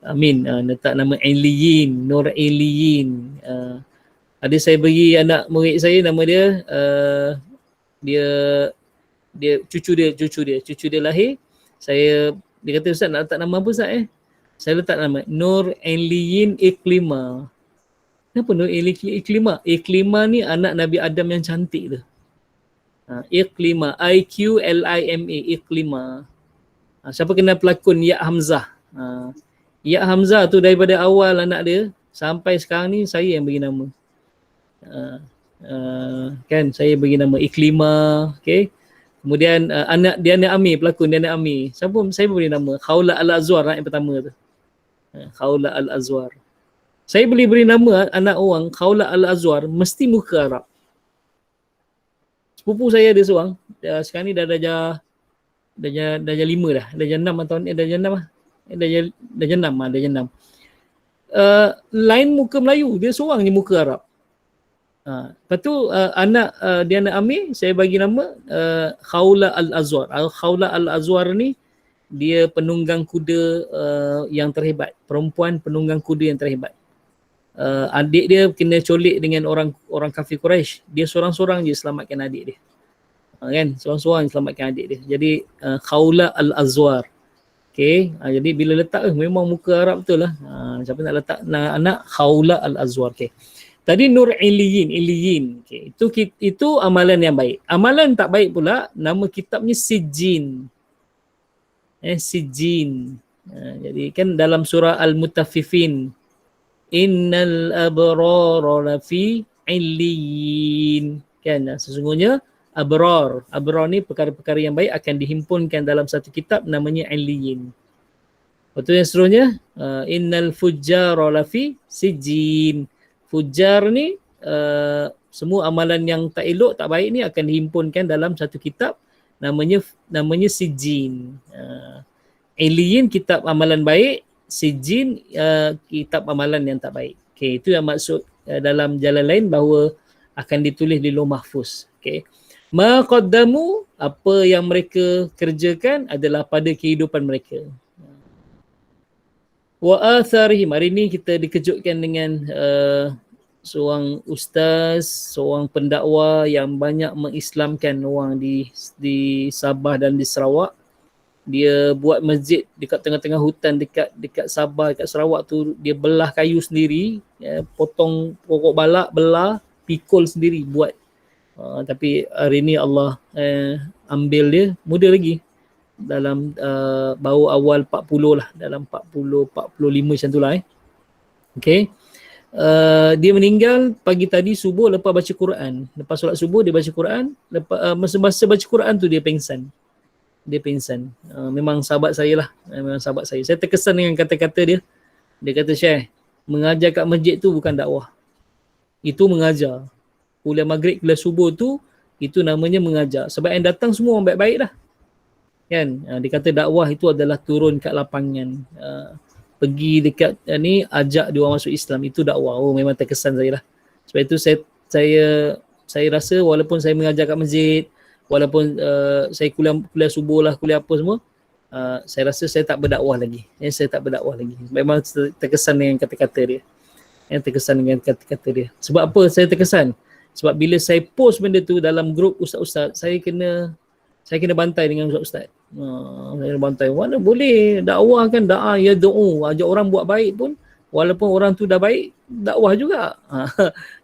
Amin. Letak nama Illiyin, Nur Illiyin. Ada saya bagi anak murid saya nama dia dia cucu dia lahir. Dia kata ustaz nak letak nama apa ustaz Saya letak nama Nur Illiyin Iklima. Kenapa Nur Illiyin Iklima? Iklima ni anak Nabi Adam yang cantik tu. Iklima, I-Q-L-I-M-A, Iklima. Siapa kenal pelakon Ya Hamzah? Ya Hamzah tu daripada awal anak dia sampai sekarang ni saya yang bagi nama. Kan saya bagi nama Iklima, okey. Kemudian anak Diana Amir, pelakon Diana Amir. Saya beri nama Khawla Al-Azwar yang pertama tu. Khawla Al-Azwar. Saya boleh beri nama anak orang Khawla Al-Azwar mesti muka Arab. Sepupu saya ada seorang, sekarang ni dah darjah 5 dah. Darjah 6 atau darjah 6 lah. Darjah 6. Lain muka Melayu, dia seorang je muka Arab. Lepas tu anak Diana Amir saya bagi nama Khawla Al-Azwar. Khawla Al-Azwar ni dia penunggang kuda yang terhebat, perempuan penunggang kuda yang terhebat. Adik dia kena colik dengan orang kafir Quraisy. Dia seorang-seorang je selamatkan adik dia. Kan? Seorang-seorang selamatkan adik dia. Jadi Khawla Al-Azwar. Okey, jadi bila letak memang muka Arab betul lah. Siapa nak letak anak Khawla Al-Azwar. Okey. Tadi Nur Illiyin. Okay. Itu amalan yang baik. Amalan tak baik pula, nama kitabnya Sijjin. Sijjin. Jadi kan dalam surah Al-Mutaffifin, Innal abrara lafi illiyin. Kan sesungguhnya abrar ni perkara-perkara yang baik akan dihimpunkan dalam satu kitab namanya Illiyin. Lepas tu yang seterusnya, Innal fujjara lafi sijjin. Fujar ni semua amalan yang tak elok, tak baik ni akan dihimpunkan dalam satu kitab namanya Sijjin. Illiyin kitab amalan baik, Sijjin kitab amalan yang tak baik. Okey, itu yang maksud dalam jalan lain bahawa akan ditulis di Lauh Mahfuz. Okey. Ma qaddamu, apa yang mereka kerjakan adalah pada kehidupan mereka. Wa atharihim, hari ni kita dikejutkan dengan seorang ustaz, seorang pendakwa yang banyak mengislamkan orang di Sabah dan di Sarawak. dia buat masjid dekat tengah-tengah hutan dekat Sabah, dekat Sarawak tu, dia belah kayu sendiri, potong pokok balak, belah, pikul sendiri buat. Tapi hari ni Allah ambil dia muda lagi, dalam baru awal 40 lah, dalam 40 45 macam tu lah Okay. Dia meninggal pagi tadi subuh lepas baca Quran. Lepas solat subuh dia baca Quran, lepas masa baca Quran tu dia pengsan. Memang sahabat saya lah. Memang sahabat saya. Saya terkesan dengan kata-kata dia. Dia kata, Syekh, mengajar kat masjid tu bukan dakwah. Itu mengajar. Kuliah maghrib, kuliah subuh tu, itu namanya mengajar. Sebab yang datang semua orang baik-baik lah. Kan? Dia kata dakwah itu adalah turun kat lapangan. Pergi dekat ni, ajak dia orang masuk Islam. Itu dakwah. Oh, memang terkesan saya lah. Sebab itu saya rasa walaupun saya mengajar kat masjid, walaupun saya kuliah subuh lah, kuliah apa semua, saya rasa saya tak berdakwah lagi. Memang terkesan dengan kata-kata dia. Sebab apa saya terkesan? Sebab bila saya post benda tu dalam grup ustaz-ustaz, saya kena bantai dengan ustaz-ustaz. Saya kena bantai. Mana boleh dakwah kan, da'a ya du'u, ajak orang buat baik pun walaupun orang tu dah baik, dakwah juga.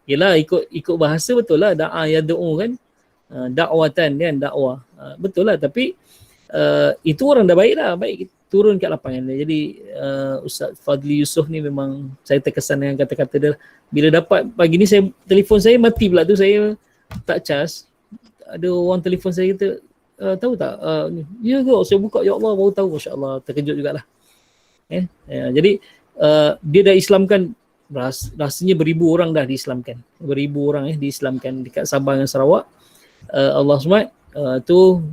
Yelah, ikut bahasa betul lah, da'a ya du'u kan. Dakwatan kan, dakwah. Betul lah, tapi itu orang dah baik lah, baik turun kat lapangan. Jadi Ustaz Fadli Yusof ni memang saya terkesan dengan kata-kata dia. Bila dapat pagi ni, telefon saya mati pula tu, saya tak cas. Ada orang telefon saya kata, tahu tak? Ya ke? Saya buka, ya Allah, baru tahu. Masya Allah, terkejut jugalah. Jadi dia dah Islamkan, rasanya beribu orang dah diislamkan. Beribu orang diislamkan dekat Sabah dan Sarawak. Allah SWT tu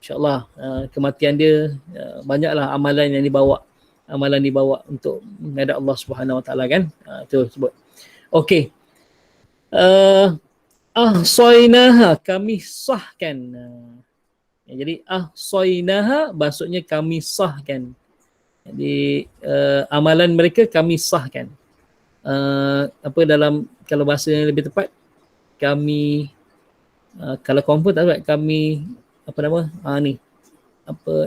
insyaAllah kematian dia banyaklah amalan yang dibawa untuk menghadap Allah Subhanahu Wa Taala kan. Tu sebut. Okey. Ahsainaha, kami sahkan. Jadi ahsainaha maksudnya kami sahkan. Jadi amalan mereka kami sahkan. Dalam kalau bahasa yang lebih tepat, kami kalau confirm tak tahu kami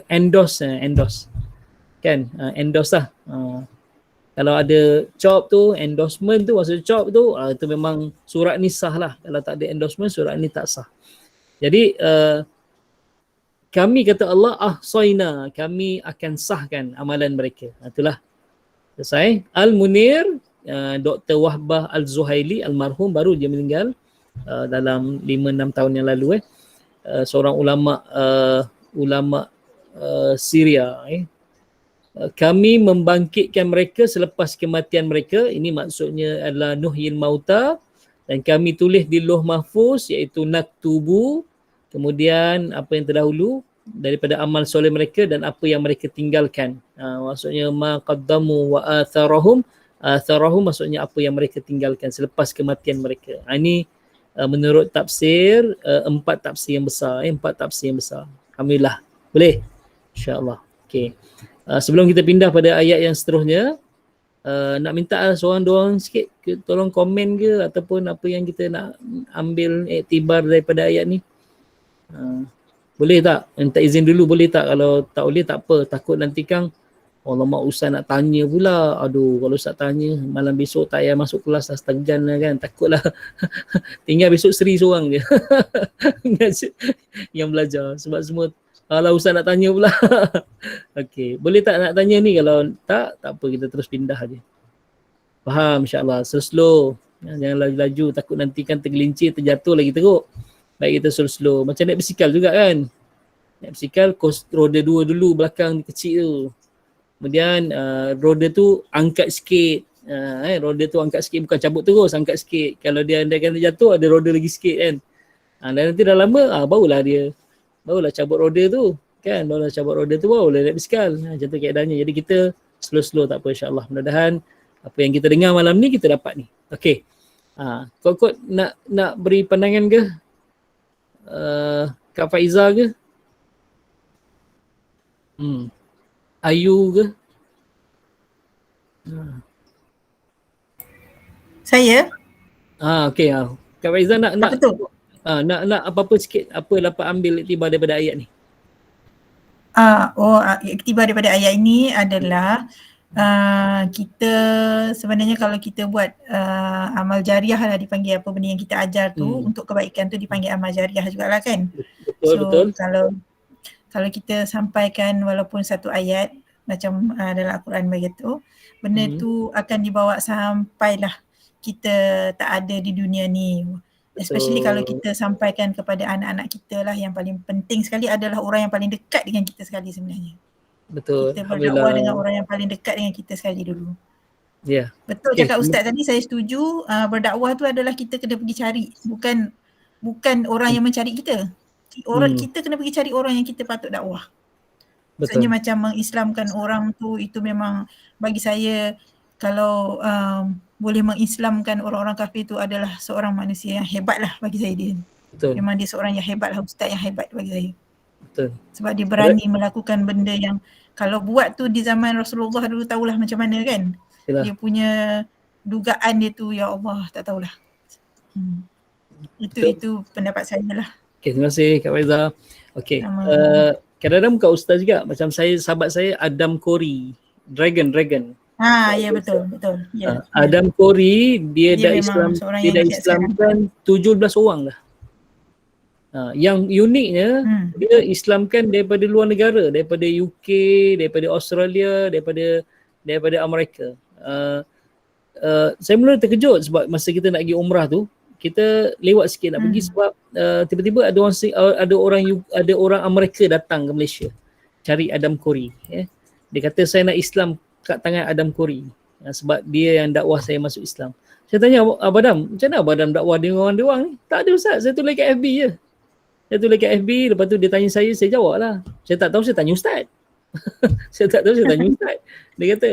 endorse kan, endorse lah. Kalau ada COP tu, endorsement tu, maksud COP tu, itu memang surat ni sah lah. Kalau tak ada endorsement, surat ni tak sah. Jadi kami kata Allah, ahsaina, kami akan sahkan amalan mereka. Itulah selesai. Al-Munir, Dr. Wahbah Al-Zuhaili almarhum, baru dia meninggal dalam 5-6 tahun yang lalu. Seorang ulama Syria. Kami membangkitkan mereka selepas kematian mereka. Ini maksudnya adalah nuhyil mauta, dan kami tulis di Lauh Mahfuz, iaitu naktubu, kemudian apa yang terdahulu daripada amal soleh mereka dan apa yang mereka tinggalkan. Maksudnya ma qaddamu wa atharahum maksudnya apa yang mereka tinggalkan selepas kematian mereka. Ini menurut tafsir, 4 tafsir yang besar. Alhamdulillah. Boleh? InsyaAllah. Okey. Sebelum kita pindah pada ayat yang seterusnya, nak minta seorang-dua sikit tolong komen ke ataupun apa yang kita nak ambil iktibar daripada ayat ni. Boleh tak? Minta izin dulu boleh tak? Kalau tak boleh tak apa. Takut nanti Kang, alamak Ustaz nak tanya pula. Aduh, kalau Ustaz tanya malam besok tak payah masuk kelas dah, setegan lah kan. Takutlah. Tinggal besok Seri seorang je yang belajar. Sebab semua kalau Ustaz nak tanya pula. Okey, boleh tak nak tanya ni? Kalau tak apa, kita terus pindah je. Faham insyaAllah. Slow. Jangan laju-laju. Takut nanti kan tergelincir, terjatuh lagi teruk. Baik kita slow. Macam naik basikal juga kan. Naik basikal, roda 2 dulu, belakang kecil tu. Kemudian roda tu angkat sikit. Roda tu angkat sikit, bukan cabut terus, angkat sikit. Kalau dia andaikan terjatuh, ada roda lagi sikit kan. Dan nanti dah lama, barulah cabut roda tu. Kan, barulah cabut roda tu, barulah naik basikal. Macam tu keadaannya. Jadi kita slow-slow tak apa insyaAllah. Mudah-mudahan apa yang kita dengar malam ni, kita dapat ni. Okey. Kok nak beri pandangan ke? Kak Faiza ke? Ayu ke? Saya? Okey. Kak Faiza nak Betul. nak apa-apa sikit, apa dapat ambil iktibar daripada ayat ni? Iktibar daripada ayat ini adalah kita sebenarnya kalau kita buat amal jariah lah, dipanggil apa benda yang kita ajar tu untuk kebaikan tu dipanggil amal jariah jugalah kan. Betul. Kalau kita sampaikan walaupun satu ayat macam dalam Al-Quran begitu, benda tu akan dibawa sampailah kita tak ada di dunia ni. Especially kalau kita sampaikan kepada anak-anak kita lah, yang paling penting sekali adalah orang yang paling dekat dengan kita sekali sebenarnya. Betul. Kita berdakwah dengan orang yang paling dekat dengan kita sekali dulu. Ya. Betul cakap Ustaz tadi, saya setuju. Berdakwah tu adalah kita kena pergi cari, bukan orang yang mencari kita. Kita kena pergi cari orang yang kita patut dakwah. Maksudnya macam mengislamkan orang tu, itu memang bagi saya, kalau boleh mengislamkan orang-orang kafir tu adalah seorang manusia yang hebat lah bagi saya dia. Betul. Memang dia seorang yang hebat lah, ustaz yang hebat bagi saya. Betul. Sebab dia berani melakukan benda yang kalau buat tu di zaman Rasulullah dulu tahulah macam mana kan. Yalah. Dia punya dugaan dia tu, ya Allah, tak tahulah. Itu pendapat saya lah. Okay, terima kasih Kak Faiza. Okay, kadang-kadang bukan ustaz juga. Macam sahabat saya Adam Corey, Dragon. Ya betul. Ya. Adam Corey dia dah Islamkan 17 orang dah. Yang uniknya dia Islamkan daripada luar negara, daripada UK, daripada Australia, daripada Amerika. Saya mula terkejut sebab masa kita nak pergi umrah tu, kita lewat sikit nak pergi sebab tiba-tiba ada orang Amerika datang ke Malaysia cari Adam Corey. Dia kata saya nak Islam kat tangan Adam Corey sebab dia yang dakwah saya masuk Islam. Saya tanya Abang Adam, macam mana Abang Adam dakwah dengan orang ni? Tak ada ustaz, saya tulis kat FB je. Lepas tu dia tanya saya jawab lah. Saya tak tahu, saya tanya ustaz. Saya tanya ustaz. Dia kata,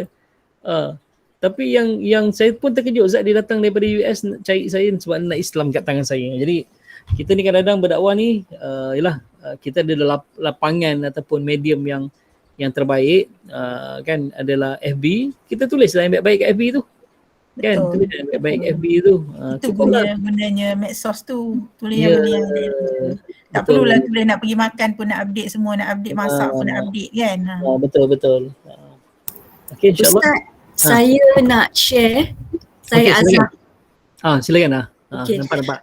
tapi yang saya pun terkejut, ustaz dia datang daripada US nak cari saya sebab nak Islam kat tangan saya. Jadi kita ni kadang-kadang berdakwah ni, kita ada lapangan ataupun medium yang terbaik, kan adalah FB. Kita tulislah yang baik-baik kat FB tu. Kan, tulis yang baik-baik FB tu. Itu gunanya medsos tu. Tulis yang benda yang tak perlulah tulis nak pergi makan pun nak update semua, nak update masak pun nak update kan. Betul. Okay, insyaAllah. Ustaz, saya nak share. Saya Azhar. Silakan. Okay. Nampak.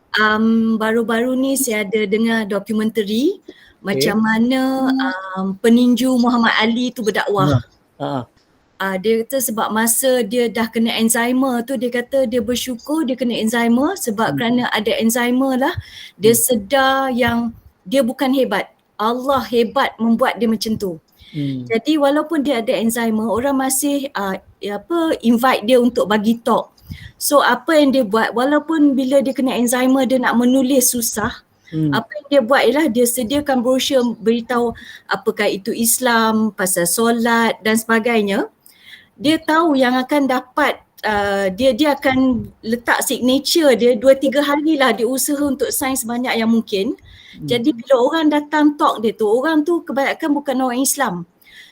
Baru-baru ni saya ada dengar dokumentari macam mana peninju Muhammad Ali tu berdakwah. Dia kata sebab masa dia dah kena Alzheimer tu, dia kata dia bersyukur dia kena Alzheimer sebab kerana ada Alzheimer lah dia sedar yang dia bukan hebat. Allah hebat membuat dia macam tu. Jadi walaupun dia ada Alzheimer, orang masih invite dia untuk bagi talk. So apa yang dia buat, walaupun bila dia kena Alzheimer dia nak menulis susah, apa yang dia buat ialah dia sediakan brosur beritahu apakah itu Islam, pasal solat dan sebagainya. Dia tahu yang akan dapat, dia akan letak signature dia 2-3 hari lah dia usaha untuk sign sebanyak yang mungkin. Jadi bila orang datang talk dia tu, orang tu kebanyakan bukan orang Islam.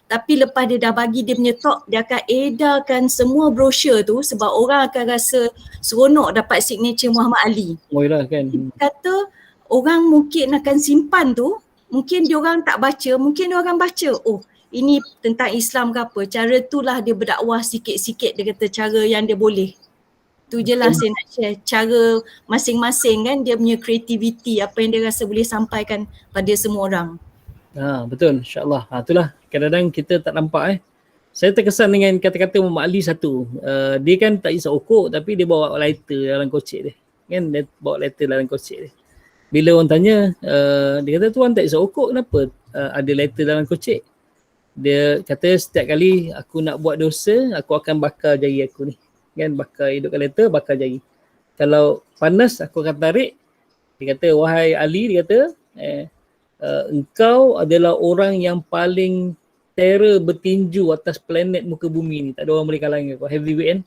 Tapi lepas dia dah bagi dia punya talk, dia akan edarkan semua brosur tu sebab orang akan rasa seronok dapat signature Muhammad Ali. Lah kan. Dia kata orang mungkin akan simpan tu, mungkin dia orang tak baca, mungkin dia orang baca. Oh, ini tentang Islam ke apa. Cara itulah dia berdakwah sikit-sikit, dia kata cara yang dia boleh. Tu je lah saya nak share. Cara masing-masing kan dia punya kreativiti, apa yang dia rasa boleh sampaikan pada semua orang. Betul, insyaAllah. Itulah kadang-kadang kita tak nampak. Saya terkesan dengan kata-kata Muhammad Ali satu. Dia kan tak isap okok tapi dia bawa lighter dalam kocek dia. Kan dia bawa lighter dalam kocek dia. Bila orang tanya, dia kata tuan tak isap okok, kenapa ada lighter dalam kocek? Dia kata setiap kali aku nak buat dosa, aku akan bakar jari aku ni. Kan bakar, hidupkan lighter, bakar jari. Kalau panas aku akan tarik. Dia kata wahai Ali, dia kata engkau adalah orang yang paling terror bertinju atas planet muka bumi ni. Tak ada orang boleh kalah dengan kau. Heavyweight kan.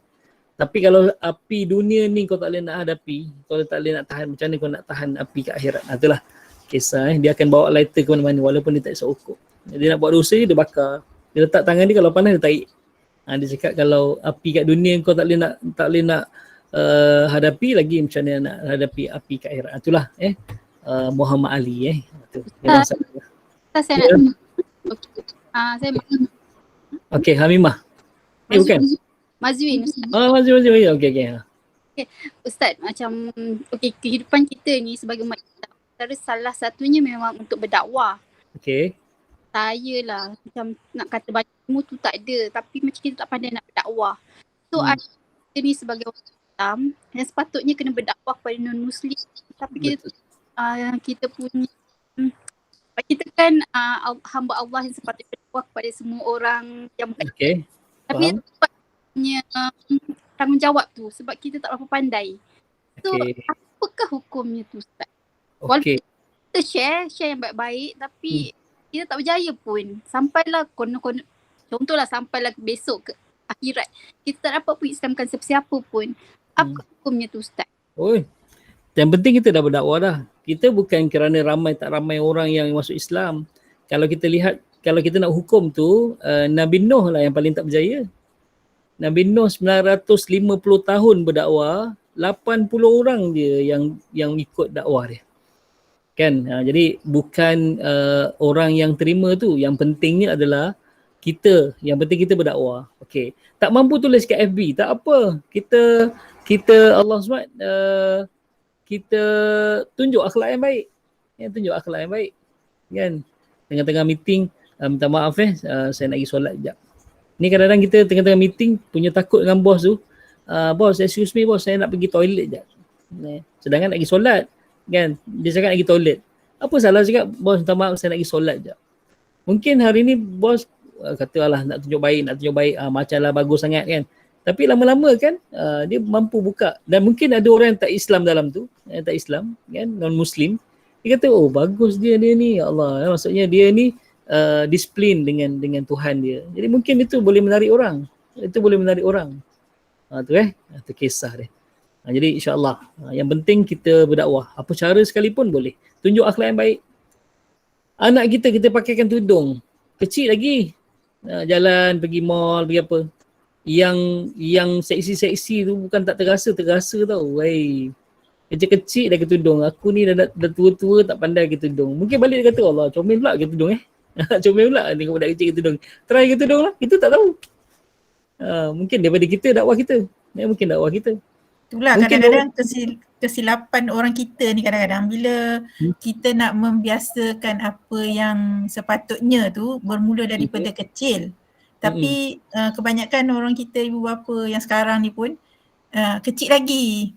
Tapi kalau api dunia ni kau tak boleh nak hadapi, kau tak boleh nak tahan, macam mana kau nak tahan api kat akhirat? Itulah kisah. Dia akan bawa lighter ke mana-mana walaupun dia tak isap okok. Dia nak buat dosa dia bakar. Dia letak tangan dia, kalau panas dia tarik. Dia cakap kalau api kat dunia kau tak boleh nak hadapi lagi, macam mana nak hadapi api kat akhirat? Itulah Muhammad Ali. Itu. Saya nak Saya Okey, Hamimah. Bukan. Mazwin Ustaz. Okey. Ustaz, macam kehidupan kita ni sebagai umat Islam, antara salah satunya memang untuk berdakwah. Okey. Saya lah macam nak kata banyak ilmu tu tak ada, tapi macam kita tak pandai nak berdakwah. So kita ni sebagai orang Islam yang sepatutnya kena berdakwah kepada non-Muslim, tapi kita punya kita kan hamba Allah yang sepatutnya berdakwah kepada semua orang yang bukan. Okey. Tapi sepatutnya tanggungjawab tu sebab kita tak berapa pandai. So apakah hukumnya tu Ustaz? Okey. Kita share yang baik-baik, tapi kita tak berjaya pun. Sampailah contohlah sampailah besok ke akhirat, kita tak dapat pun Islamkan siapa-siapa pun. Apa hukumnya tu Ustaz? Yang penting kita dah berdakwah dah. Kita bukan kerana ramai tak ramai orang yang masuk Islam. Kalau kita lihat, kalau kita nak hukum tu, Nabi Nuh lah yang paling tak berjaya. Nabi Nuh 950 tahun berdakwah, 80 orang dia yang ikut dakwah dia. Kan? Jadi bukan orang yang terima tu. Yang pentingnya adalah kita. Yang penting kita berdakwah. Okey. Tak mampu tulis kat FB, tak apa. Kita Allah SWT kita tunjuk akhlak yang baik. Tunjuk akhlak yang baik. Kan? Tengah-tengah meeting, minta maaf saya nak pergi solat sekejap. Ni kadang-kadang kita tengah-tengah meeting punya takut dengan bos tu. Bos, excuse me bos, saya nak pergi toilet sekejap. Sedangkan nak pergi solat. Kan? Dia cakap nak pergi toilet. Apa salah cakap, bos minta maaf saya nak pergi solat sekejap. Mungkin hari ni bos kata alah nak tunjuk baik, macam lah bagus sangat kan. Tapi lama-lama kan dia mampu buka. Dan mungkin ada orang yang tak Islam dalam tu, yang tak Islam kan, non-Muslim. Dia kata oh bagus dia ni, ya Allah. Maksudnya dia ni disiplin dengan Tuhan dia. Jadi mungkin itu boleh menarik orang. Itu kisah dia. Jadi insya-Allah yang penting kita berdakwah. Apa cara sekalipun boleh. Tunjuk akhlak yang baik. Anak kita pakaikan tudung. Kecil lagi. Jalan pergi mall, pergi apa. Yang seksi-seksi tu bukan tak terasa tau. Kecil-kecil dah ke tudung. Aku ni dah tua-tua tak pandai ke tudung. Mungkin balik dia kata Allah comel pula ke tudung comel pula tengok budak kecil ke tudung. Try ke tudung lah. Kita tak tahu. Mungkin daripada kita dakwah kita. Mungkin dakwah kita. Itulah mungkin kadang-kadang kesilapan orang kita ni kadang-kadang bila kita nak membiasakan apa yang sepatutnya tu bermula daripada kecil. Tapi kebanyakan orang kita ibu bapa yang sekarang ni pun kecil lagi.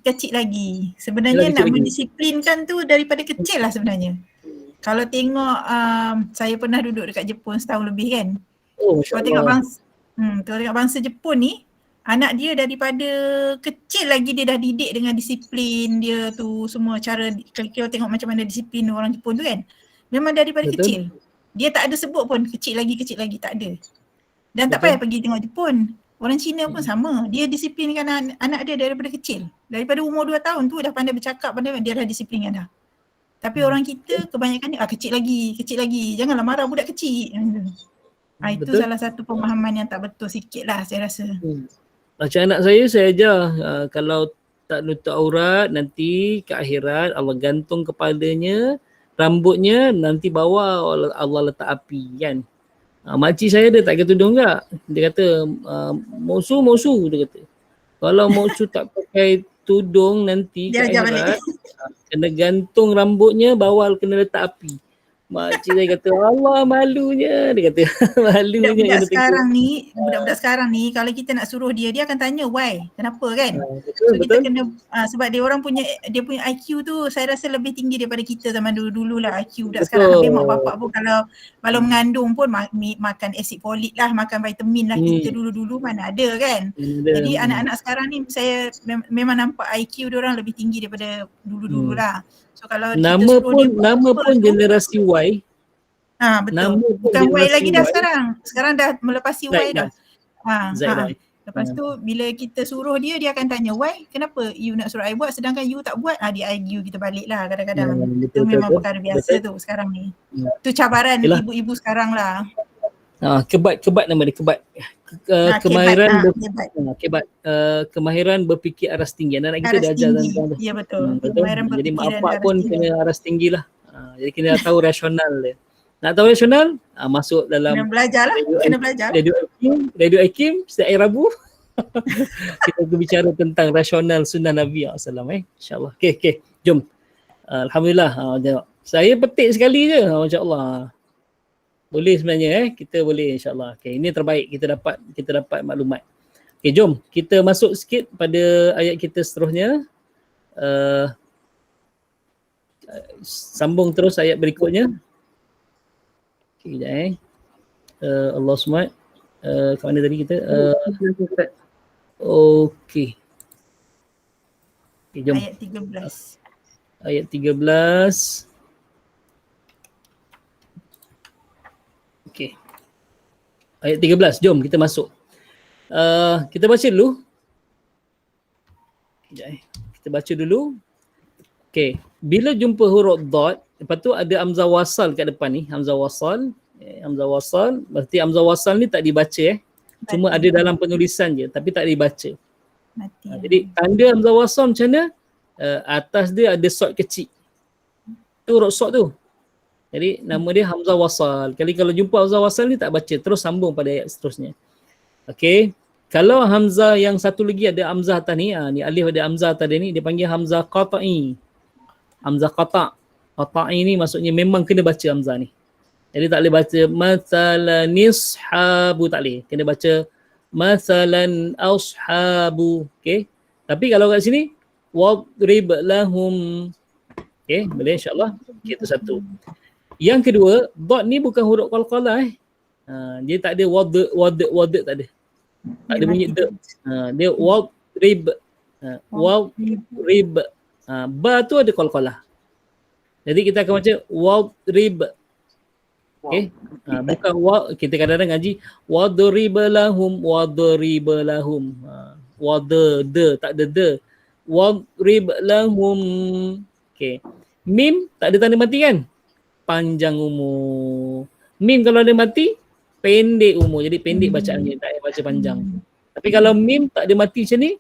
Sebenarnya nak mendisiplinkan tu daripada kecil lah sebenarnya. Kalau tengok saya pernah duduk dekat Jepun setahun lebih kan. Kalau tengok bangsa Jepun ni, anak dia daripada kecil lagi dia dah didik dengan disiplin dia tu semua cara. Kalau tengok macam mana disiplin orang Jepun tu kan, memang daripada kecil. Dia tak ada sebut pun kecil lagi tak ada. Dan tak payah pergi tengok Jepun. Orang Cina pun sama. Dia disiplinkan anak dia daripada kecil. Daripada umur 2 tahun tu dah pandai bercakap, dia dah disiplinkan dah. Tapi orang kita kebanyakan ni kecil lagi. Janganlah marah budak kecil. Itu salah satu pemahaman yang tak betul sikit lah saya rasa. Macam anak saya ajar kalau tak nutup aurat nanti ke akhirat Allah gantung kepalanya, rambutnya nanti bawa Allah letak api kan. Makcik saya dia tak kata tudung tak. Dia kata Mosu dia kata. Kalau Mosu tak pakai tudung nanti ke akhirat kena gantung rambutnya, bawa kena letak api. Makcik saya kata Allah malunya. Dia kata malunya. Budak-budak sekarang ni kalau kita nak suruh dia akan tanya why, kenapa kan. Kita kena sebab dia punya IQ tu saya rasa lebih tinggi daripada kita zaman dulu lah. IQ budak sekarang habis mak bapak pun kalau mengandung pun makan acid folik lah, makan vitamin lah. Kita dulu mana ada kan. Jadi anak-anak sekarang ni saya memang nampak IQ dia orang lebih tinggi daripada dulu-dulu lah. So kalau nama pun generasi Y. Betul. Bukan Y lagi dah sekarang. Sekarang dah melepasi Y dah. Lepas tu bila kita suruh dia akan tanya why, kenapa you nak suruh I buat sedangkan you tak buat. Dia argue kita balik lah kadang-kadang. Itu memang perkara biasa tu sekarang ni. Itu cabaran ibu-ibu sekarang lah. Kebat nama dia, kebat. Kemahiran berfikir aras tinggi. Anak kita dah ajar tentang ya betul. Jadi mak bapak pun kena aras tinggi lah. Jadi kena tahu rasional dia. Nak tahu rasional, masuk dalam Kena belajar lah. Kena belajar. Radio Hakim setiap hari Rabu. Kita berbicara tentang rasional sunnah Nabi SAW. InsyaAllah. Okay. Jom. Alhamdulillah. Saya petik sekali je. InsyaAllah. Boleh sebenarnya kita boleh insyaAllah. Okay, ini terbaik kita dapat maklumat. Okay, jom kita masuk sikit pada ayat kita seterusnya. Sambung terus ayat berikutnya. Okay, sekejap Allah SWT. Kat mana tadi kita? Okay, jom. Ayat 13. Ayat 13. Okay. Ayat 13. Jom kita masuk. Kita baca dulu. Kita baca dulu. Okay. Bila jumpa huruf dot, lepas tu ada hamzah wasal kat depan ni. Hamzah wasal. Hamzah wasal. Berarti hamzah wasal ni tak dibaca Cuma ada dalam penulisan je tapi tak dibaca. Jadi tanda hamzah wasal macam mana? Atas dia ada sod kecil. Tu huruf sod tu. Jadi nama dia hamzah wasal. Kalau jumpa hamzah wasal ni tak baca, terus sambung pada ayat seterusnya. Okey. Kalau hamzah yang satu lagi ada hamzah atas ni, ni alif ada hamzah atas dia ni, dia panggil hamzah qata'i. Hamzah qata'. Qata'i ni maksudnya memang kena baca hamzah ni. Jadi tak boleh baca masalan nishabu, tak boleh. Kena baca masalan ashabu. Okey. Tapi kalau kat sini wadrib lahum. Okey, boleh insya-Allah. Itu satu. Yang kedua, dot ni bukan huruf qalqalah dia tak ada wad tak ada. Tak ada bunyi de. Dia wadrib. Wadrib. Ba tu ada qalqalah. Jadi kita akan baca wadrib. Okey. Bukan kita kadang-kadang ngaji wadrib lahum. Wad de tak ada de. Wadrib lahum. Okey. Mim tak ada tanda mati kan? Panjang umur. Mim kalau ada mati, pendek umur. Jadi pendek bacaannya, tak payah baca panjang. Tapi kalau mim tak ada mati macam ni,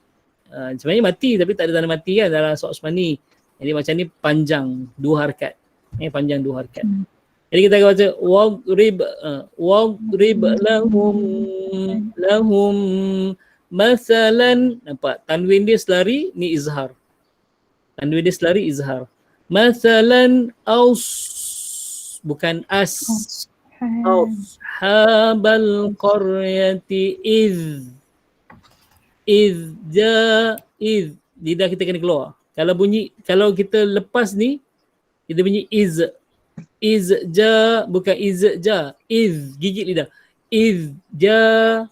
sebenarnya mati tapi tak ada tanda mati kan dalam surah Usmani. Jadi macam ni panjang 2 harakat. Panjang 2 harakat. Jadi kita akan baca wadrib lahum masalan. Nampak? Tanwin dia selari, ni izhar. Tanwin dia selari, izhar. Masalan bukan ashabal qaryati iz lidah kita kena keluar. Kalau kita lepas ni kita bunyi izja bukan izja, gigit lidah. Izja.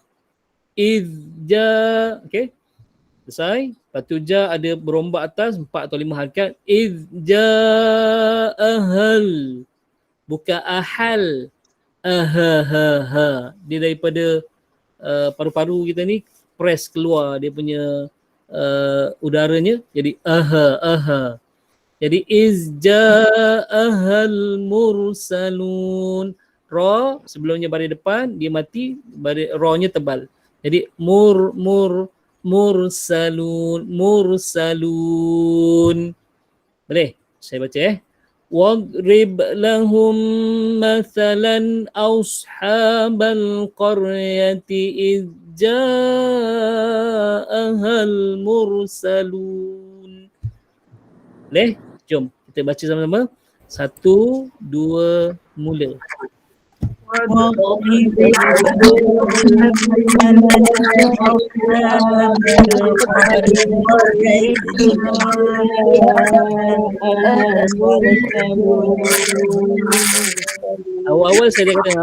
Okey. Selesai. Lepas tu ja ada berombak atas 4 atau 5 harakat. Ahal. Bukan ahal. Dia daripada paru-paru kita ni press keluar dia punya udaranya. Jadi Jadi ahal mursalun. Ra sebelumnya baris depan dia mati, baris ra-nya tebal. Jadi mursalun. Boleh? Saya baca wadrib lahum mathalan ashabal qaryati iz ja'ahal mursalun. Boleh? Jom kita baca sama-sama. 1, 2, mula. Awal-awal saya dah kata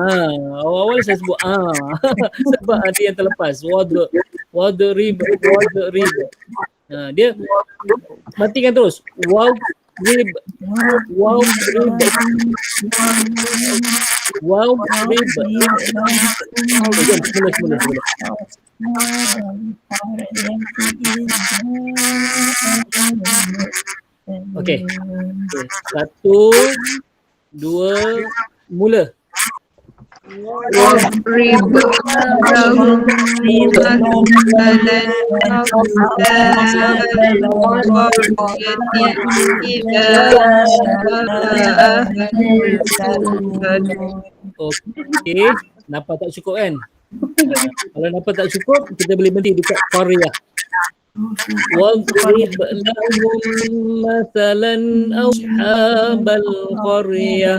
awal-awal saya sebut sebab ada yang terlepas wadrib. Dia matikan terus wadrib. Semula. Okey. 1, 2, mula. واضرب لهم مثلا أصحاب القرية إذا Okey, nampak tak cukup kan? Kalau nampak tak cukup, kita boleh berhenti dekat Korea. واضرب لهم مثلا أصحاب القرية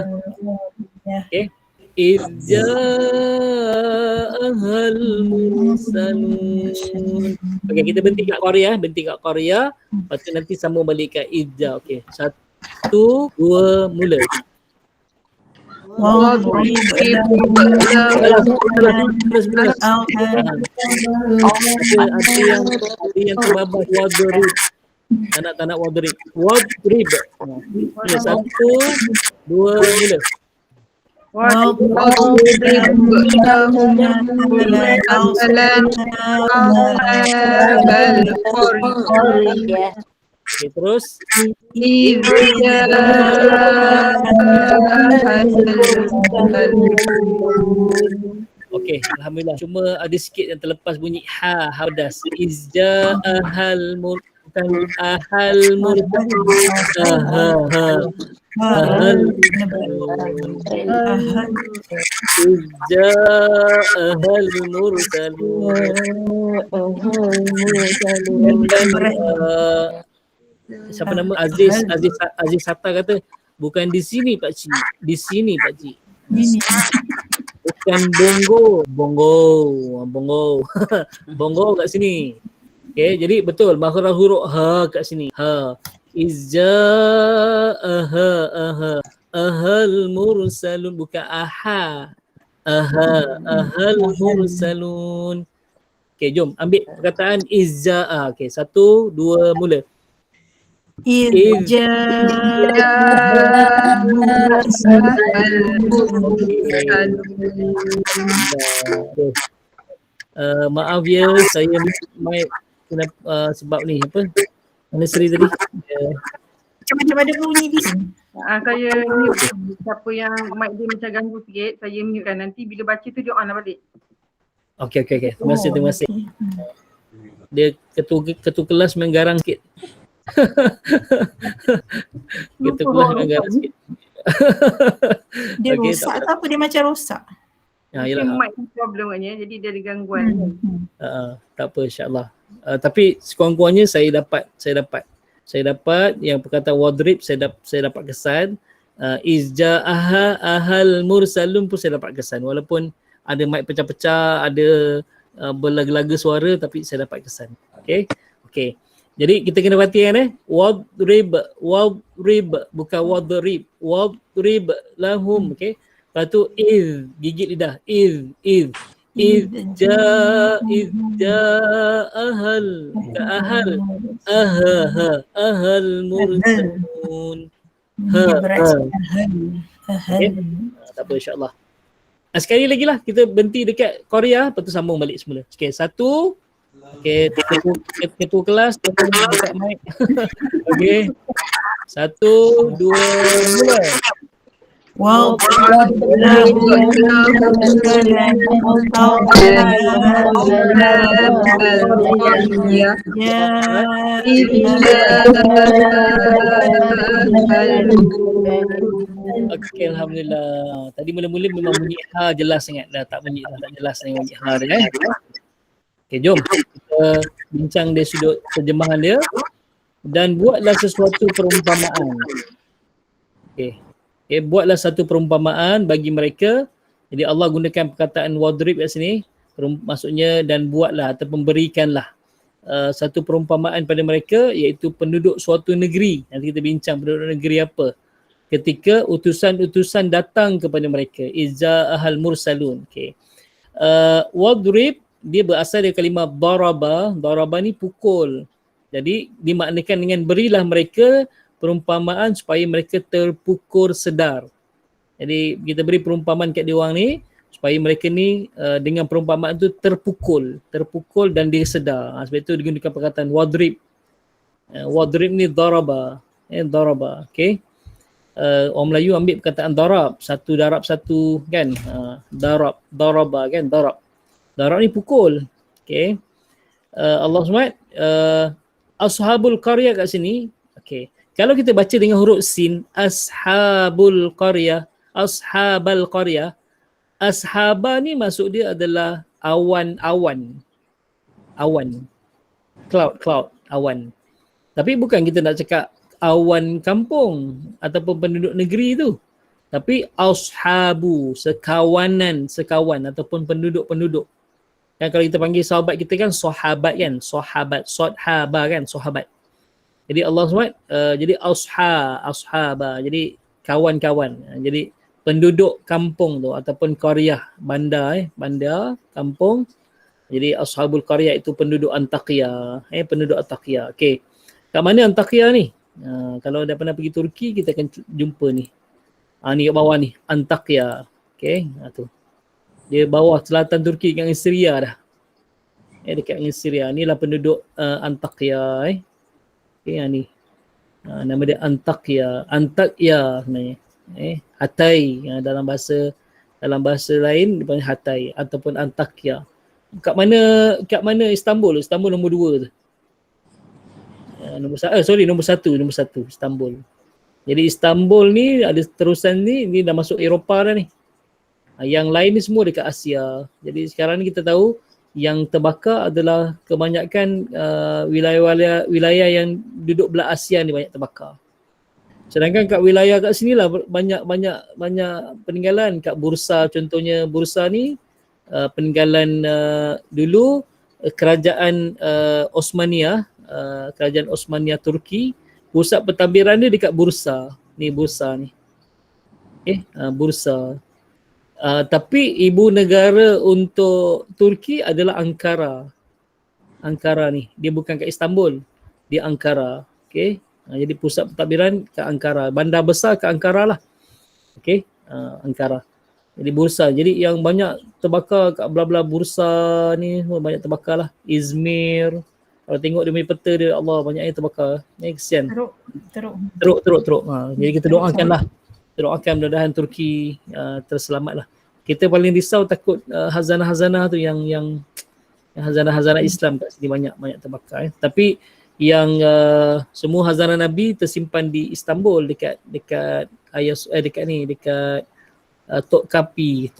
إذ جاءها المرسلون. Okey, kita berhenti kat Korea, lepas tu nanti sambung balik kat Idza. Okey, 1, 2, mula. واضرب Ada yang terbabas wadrib. Tak nak wadrib. Wadrib. 1, 2, mula. واضرب لهم مثلا أصحاب القرية Okey, terus. إذ Okey, alhamdulillah. Cuma ada sikit yang terlepas bunyi ha pedas. Izja ahal bukan ahal ahal izja ahal mursalun. Siapa nama Aziz Hatta kata bukan di sini Pak Cik, di sini Pak Cik. Bukan bongo kat sini. Okey, jadi betul makhraj huruf ha kat sini. Ha. Izja ahal mursalun bukan aha. Ahal mursalun. Okey, jom ambil perkataan izza. Okey, 1, 2, mula. Maaf ya, saya mic kena sebab ni apa? Mana Sri tadi? Macam ada bunyi di sini. Saya mute. Siapa yang mic dia macam ganggu sikit, saya mute kan. Nanti bila baca tu dia on lah balik. Okey. Terima kasih. Dia ketua kelas main garang sikit. Ketua kelas main garang sikit. Dia Okey, rosak atau apa? Dia macam rosak. Yalah. Mic problem katnya, jadi dia ada gangguan. Tak apa, insyaAllah. Tapi sekurang-kurangnya saya dapat yang perkataan wadrib saya dapat kesan. Izja ahal mursalun pun saya dapat kesan. Walaupun ada mic pecah-pecah, ada berlaga-laga suara, tapi saya dapat kesan. Okey. Jadi kita kena perhatikan wadrib bukan wadrib lahum. Okey. Lepas tu iz, gigit lidah. Iz ahal mursalun. Tak apa, insyaAllah. Sekali lagi lah kita berhenti dekat Korea, lepas tu sambung balik semula. Okey, 1. Okey, ketua kelas dekat mic. Okey. 1, 2, mula. Wow. Okey, alhamdulillah. Tadi mula-mula memang bunyi ha jelas sangat dah, tak jelas dengan bunyi ha dia Okey, jom kita bincang dari sudut terjemahan dia. Dan buatlah sesuatu perumpamaan. Okey, buatlah satu perumpamaan bagi mereka. Jadi Allah gunakan perkataan wadrib kat sini, maksudnya dan buatlah ataupun berikanlah satu perumpamaan pada mereka, iaitu penduduk suatu negeri. Nanti kita bincang penduduk negeri apa ketika utusan-utusan datang kepada mereka. Izza ahal mursalun. Okey. Wadrib dia berasal dari kalimah daraba. Daraba ni pukul. Jadi dimaknakan dengan berilah mereka perumpamaan supaya mereka terpukul sedar. Jadi kita beri perumpamaan kat dia orang ni supaya mereka ni dengan perumpamaan tu terpukul dan dia sedar. Sebab itu digunakan perkataan wadrib. Wadrib ni daraba. Daraba. Okey. orang Melayu ambil perkataan darab, satu darab satu kan, daraba kan, darab ni pukul. Okay. Allah SWT ashabul qaryah kat sini. Okay. Kalau kita baca dengan huruf sin, ashabul qaryah, ashabal qaryah, ashaba ni maksud dia adalah awan, cloud, awan. Tapi bukan kita nak cakap awan kampung ataupun penduduk negeri tu. Tapi ashabu, sekawan ataupun penduduk. Kan kalau kita panggil sahabat kita kan sahabat kan, sodhaba kan, sahabat. Jadi Allah SWT, jadi ashaba, jadi kawan-kawan. Jadi penduduk kampung tu ataupun qaryah, bandar, kampung. Jadi ashabul qaryah itu penduduk Antakya, penduduk Antakya. Okey. Kat mana Antakya ni? Kalau dah pernah pergi Turki kita akan jumpa ni. Ni kat bawah ni, Antakya. Okey, tu. Dia bawah selatan Turki dengan Syria dah. Dekat dengan Syria. Inilah penduduk Antakya. Okey, ni. Nama dia Antakya sebenarnya. Hatay, dalam bahasa lain dipanggil Hatay ataupun Antakya. Kat mana Istanbul? Istanbul nombor 2 tu. Nombor satu Istanbul. Jadi Istanbul ni ada terusan ni dah masuk Eropah dah ni. Yang lain ni semua dekat Asia. Jadi sekarang ni kita tahu yang terbakar adalah kebanyakan wilayah yang duduk belah Asia ni banyak terbakar. Sedangkan kat wilayah kat sini lah banyak peninggalan. Kat Bursa contohnya, Bursa ni peninggalan dulu kerajaan Osmania, kerajaan Osmania Turki. Pusat pentadbiran dia dekat Bursa. Ni Bursa ni. Bursa. Tapi ibu negara untuk Turki adalah Ankara. Ankara ni. Dia bukan kat Istanbul. Dia Ankara. Okey. Jadi pusat pentadbiran kat Ankara. Bandar besar kat Ankara lah. Okey. Ankara. Jadi Bursa. Jadi yang banyak terbakar kat belah-belah Bursa ni banyak terbakar lah. Izmir. Kalau tengok dia punya peta dia, Allah banyaknya terbakar. Kesian. Teruk. Jadi kita doakanlah. Kita doakan mudah-mudahan Turki terselamat lah. Kita paling risau takut hazanah-hazanah tu yang hazanah-hazanah Islam kat sini banyak terbakar. Tapi yang semua hazanah Nabi tersimpan di Istanbul dekat Topkapi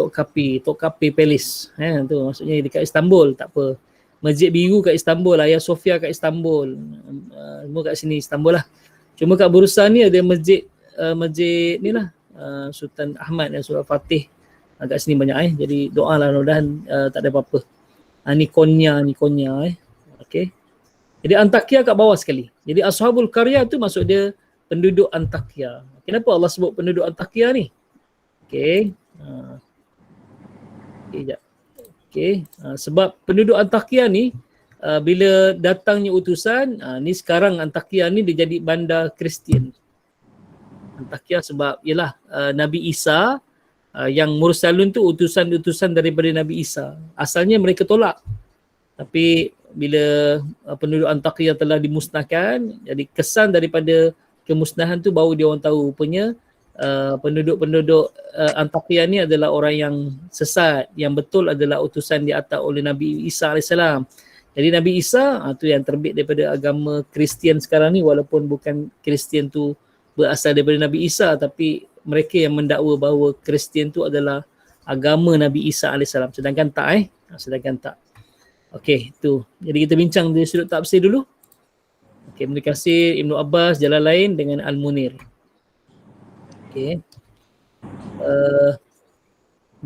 Palace. Tu maksudnya dekat Istanbul, tak apa. Masjid Biru kat Istanbul, Hagia Sophia kat Istanbul. Semua kat sini Istanbul lah. Cuma kat Bursa ni ada masjid ni lah, Sultan Ahmad dan Sultan Fatih. Kat sini banyak Jadi doa lah mudah-mudahan tak ada apa-apa. Ni Konya. Okey. Jadi Antakya kat bawah sekali. Jadi ashabul qaryah tu maksud dia penduduk Antakya. Kenapa Allah sebut penduduk Antakya ni? Okey. Okey. Sebab penduduk Antakya ni bila datangnya utusan, ni sekarang Antakya ni dia jadi bandar Kristian. Antakya sebab ialah Nabi Isa yang mursalun tu utusan daripada Nabi Isa. Asalnya mereka tolak. Tapi bila penduduk Antakya telah dimusnahkan, jadi kesan daripada kemusnahan tu baru dia orang tahu rupanya penduduk Antakya ni adalah orang yang sesat, yang betul adalah utusan diatak oleh Nabi Isa AS. Jadi Nabi Isa tu yang terbit daripada agama Kristian sekarang ni, walaupun bukan Kristian tu berasal daripada Nabi Isa, tapi mereka yang mendakwa bahawa Kristian tu adalah agama Nabi Isa AS. Sedangkan tak Okey, tu. Jadi kita bincang dari sudut tafsir dulu. Okey, Ibnu Katsir, Ibnu Abbas, Jalalain dengan Al-Munir. Okey.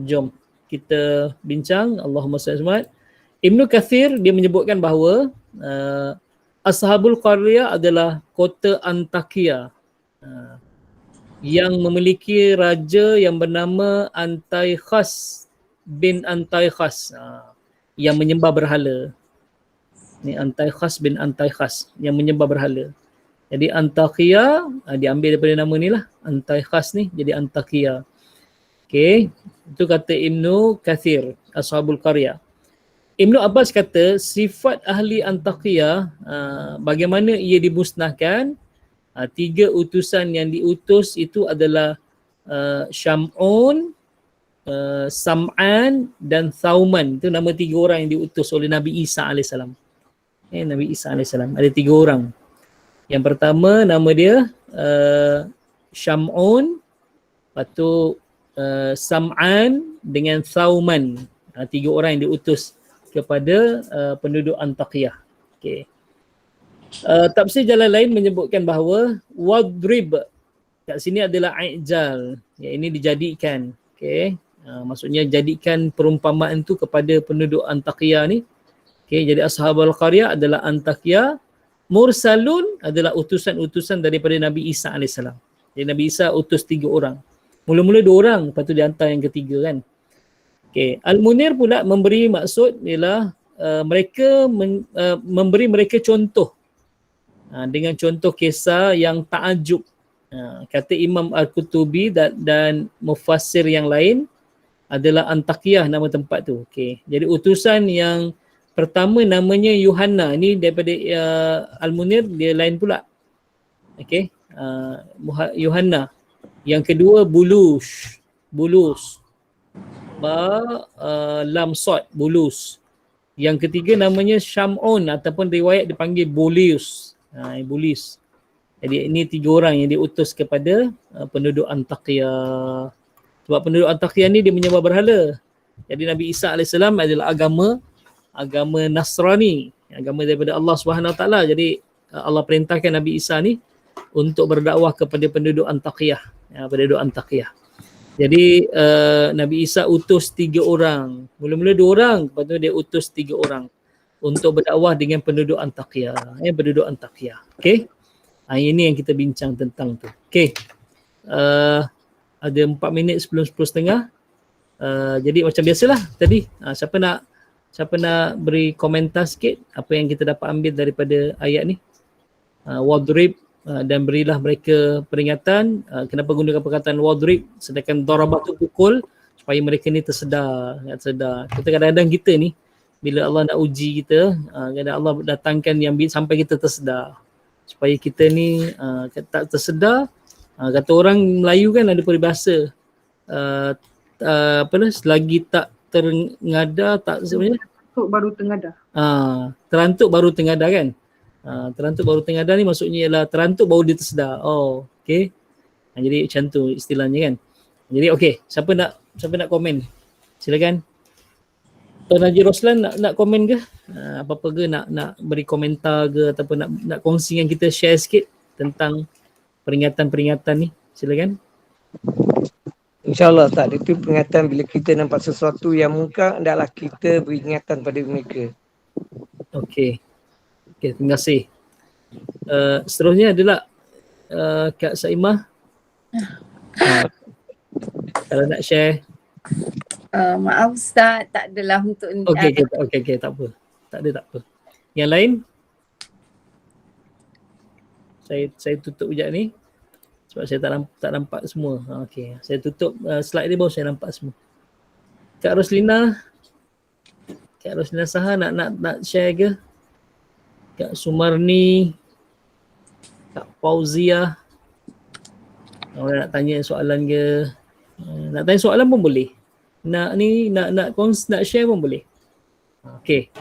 Jom kita bincang. Allahumma salli alaihi. Ibnu Katsir dia menyebutkan bahawa Ashabul Qaryah adalah kota Antakya yang memiliki raja yang bernama Antiochus bin Antiochus yang menyembah berhala. Ni Antiochus bin Antiochus yang menyembah berhala. Jadi Antakya diambil daripada nama ni lah. Antiochus ni jadi Antakya. Okey, itu kata Ibnu Katsir, Ashabul Qaryah. Ibnu Abbas kata sifat ahli Antakya, bagaimana ia dimusnahkan, Tiga utusan yang diutus itu adalah Syam'un, Sam'an dan Thauman. Itu nama tiga orang yang diutus oleh Nabi Isa AS. Nabi Isa AS. Ada tiga orang. Yang pertama nama dia Syam'un, lepas tu Sam'an dengan Thauman. Tiga orang yang diutus kepada penduduk Antakya. Okay. Tafsir jalan lain menyebutkan bahawa wadrib kat sini adalah i'jal, yang ini dijadikan. Okay. Maksudnya jadikan perumpamaan tu kepada penduduk Antakya ni. Okay. Jadi ashabul qaryah adalah Antakya, mursalun adalah utusan-utusan daripada Nabi Isa AS. Jadi Nabi Isa utus 3 orang. Mula-mula 2 orang, lepas tu dia hantar yang ketiga kan. Okay. Al-Munir pula memberi maksud ialah mereka memberi mereka contoh. Dengan contoh kisah yang ta'ajub. Kata Imam Al-Qutubi dan mufassir yang lain adalah Antakyah nama tempat tu. Okay. Jadi utusan yang pertama namanya Yuhanna. Ini daripada Al-Munir, dia lain pula. Okay. Yuhanna. Yang kedua Bulus. Lam Sod, Bulus. Yang ketiga namanya Syam'un ataupun riwayat dipanggil Bulius. Bulis. Jadi ini 3 orang yang diutus kepada penduduk Antakya. Sebab penduduk Antakya ni dia menyembah berhala. Jadi Nabi Isa AS adalah agama Nasrani, agama daripada Allah SWT. Jadi Allah perintahkan Nabi Isa ni untuk berdakwah kepada penduduk Antakya. Penduduk Antakya. Jadi Nabi Isa utus 3 orang. Mula-mula 2 orang, lepas tu dia utus 3 orang untuk berdakwah dengan penduduk Antakya. Penduduk Antakya. Okey. Ini yang kita bincang tentang tu. Okey. Ada 4 minit sebelum 10.30. Jadi macam biasalah tadi. Siapa nak beri komentar sikit apa yang kita dapat ambil daripada ayat ni. Wadrib, dan berilah mereka peringatan. Kenapa gunakan perkataan wadrib sedangkan darabah tu pukul, supaya mereka ni tersedar. Kita kadang-kadang kita ni bila Allah nak uji kita, kadang Allah datangkan yang sampai kita tersedar. Supaya kita ni tak tersedar. Kata orang Melayu kan ada peribahasa, selagi tak terngada, tak sebenarnya Terantuk baru tengadah. Terantuk baru tengadah kan. Terantuk baru tengadah ni maksudnya ialah terantuk baru dia tersedar. Okey. Jadi macam tu istilahnya kan. Jadi okey, siapa nak komen? Silakan. Tuan Haji Roslan nak komen ke? Apa-apa ke nak beri komentar ke ataupun nak kongsi dengan kita, share sikit tentang peringatan-peringatan ni. Silakan. InsyaAllah tak, itu peringatan bila kita nampak sesuatu yang mungkar, hendaklah kita beri ingatan pada mereka. Okey. Okey, terima kasih. Seterusnya adalah Kak Saimah. Kalau nak share. Maaf Ustaz, tak adalah untuk Okey, tak apa. Tak apa. Yang lain? Saya tutup sekejap ni. Sebab saya tak nampak semua. Okey, saya tutup slide dia baru saya nampak semua. Kak Roslina Saha nak share ke? Kak Sumarni, Kak Fauzia. Orang nak tanya soalan ke? Nak tanya soalan pun boleh. Nak share pun boleh. Okey.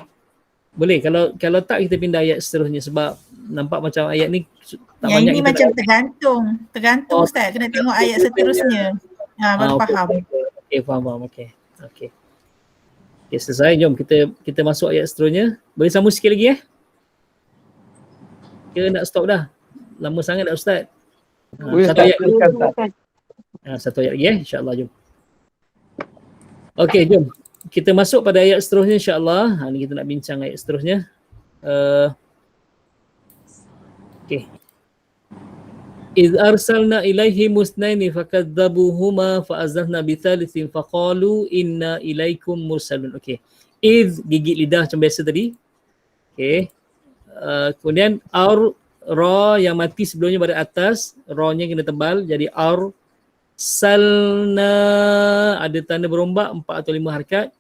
Boleh, kalau tak kita pindah ayat seterusnya sebab nampak macam ayat ni tak yang banyak. Ini macam tergantung Ustaz, kena tengok ayat seterusnya. Baru faham. Okey, faham. Okey. Okey, selesai. Jom kita masuk ayat seterusnya. Boleh sambung sikit lagi Ke nak stop dah? Lama sangat dah Ustaz. Satu ayat dulu. Satu ayat lagi insya-Allah. Jom. Okey, jom. Kita masuk pada ayat seterusnya insya-Allah. Ni kita nak bincang ayat seterusnya. Okey. إذ أرسلنا إليهم اثنين فكذبوهما فأزلفنا بثالث فقالوا إنا إليكم مرسلون. Okey. إذ gigit lidah macam biasa tadi. Okey. Kemudian ra yang mati sebelumnya pada atas, ra-nya kena tebal jadi salna, ada tanda berombak 4 atau 5 harakat.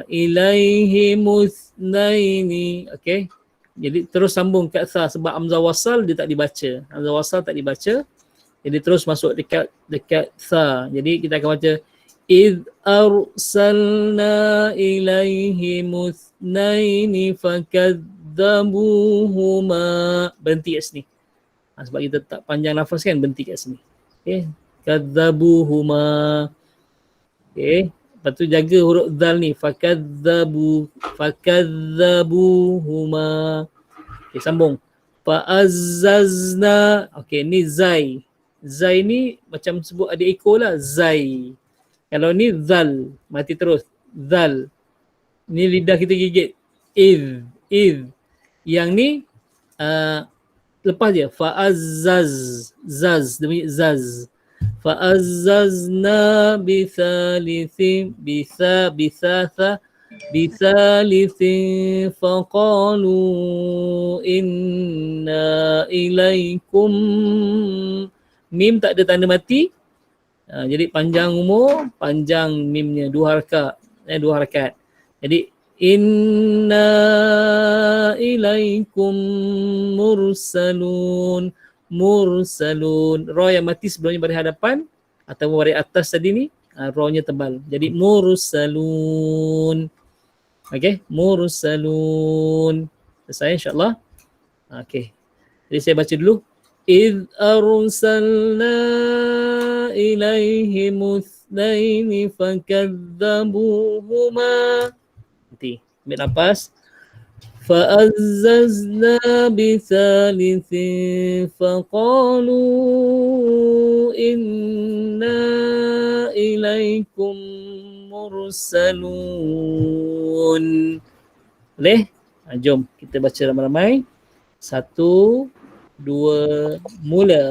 Ilaihi musnaini. Okey. Jadi terus sambung kat tha sebab hamzah wasal dia tak dibaca. Hamzah wasal tak dibaca. Jadi terus masuk dekat tha. Jadi kita akan baca إذ أرسلنا إليهم اثنين فكذبوهما. Berhenti kat sini. Sebab kita tak panjang nafas kan, berhenti kat sini. Okay. Kadzabuhuma. Okay. Lepas tu jaga huruf dzal ni. Fakadzabuhuma. Okay, sambung. Fa'azzazna. Okay, ni zai. Zai ni macam sebut ada ekor lah. Zai. Kalau ni zal, mati terus. Zal. Ni lidah kita gigit. Iz. Yang ni lepas je. Fa'azzaz. Zaz. Dia bunyi zaz. Fa'azzazna bithalithin. Bithalithin. Faqalu inna ilaikum. Mim tak ada tanda mati. Jadi panjang umur, panjang mimnya, dua harakat. Jadi inna ilaikum mursalun. Ra yang mati sebelumnya baris hadapan atau baris atas tadi ni, ra-nya tebal. Jadi mursalun. Okey, mursalun. Selesai insya-Allah. Okey. Jadi saya baca dulu. إذ أرسلنا إليهم اثنين فكذبوهما. Nanti ambil nafas. فأززنا بثالث فقالوا إنا إليكم مرسلون. Boleh? Jom kita baca ramai-ramai. 1, 2, mula.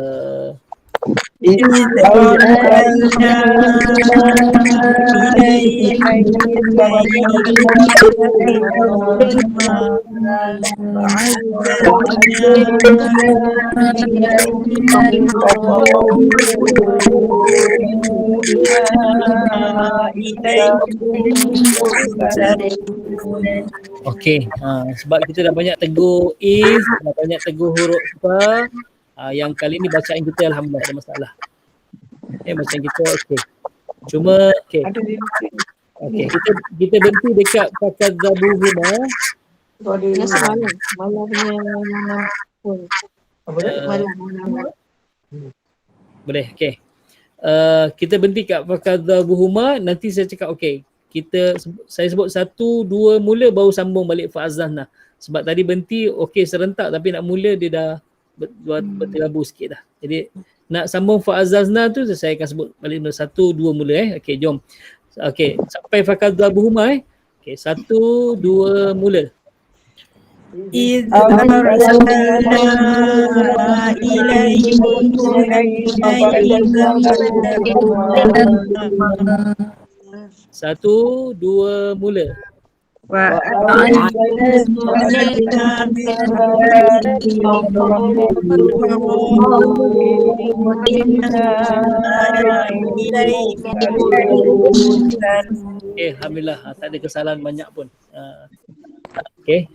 Okey, sebab kita dah banyak tegur is, dah banyak tegur huruf fa, yang kali ni bacaan kita alhamdulillah ada masalah. Bacaan kita okey. Cuma okey. Okey, kita berhenti dekat fakadzabuhuma. Boleh, okey. Kita berhenti kat fakadzabuhuma, nanti saya cakap okey. Saya sebut 1, 2 mula baru sambung balik fa'azzahna. Sebab tadi berhenti okey serentak tapi nak mula dia dah berterabur sikit dah. Jadi nak sambung fa'azzahna tu saya akan sebut balik 1, 2 mula Okey, jom. Okey, sampai fakadzabuhuma Okey, 1, 2 mula. إذ أرسلنا إليهم 1, 2 mula. Alhamdulillah, tak ada kesalahan banyak pun. Okey,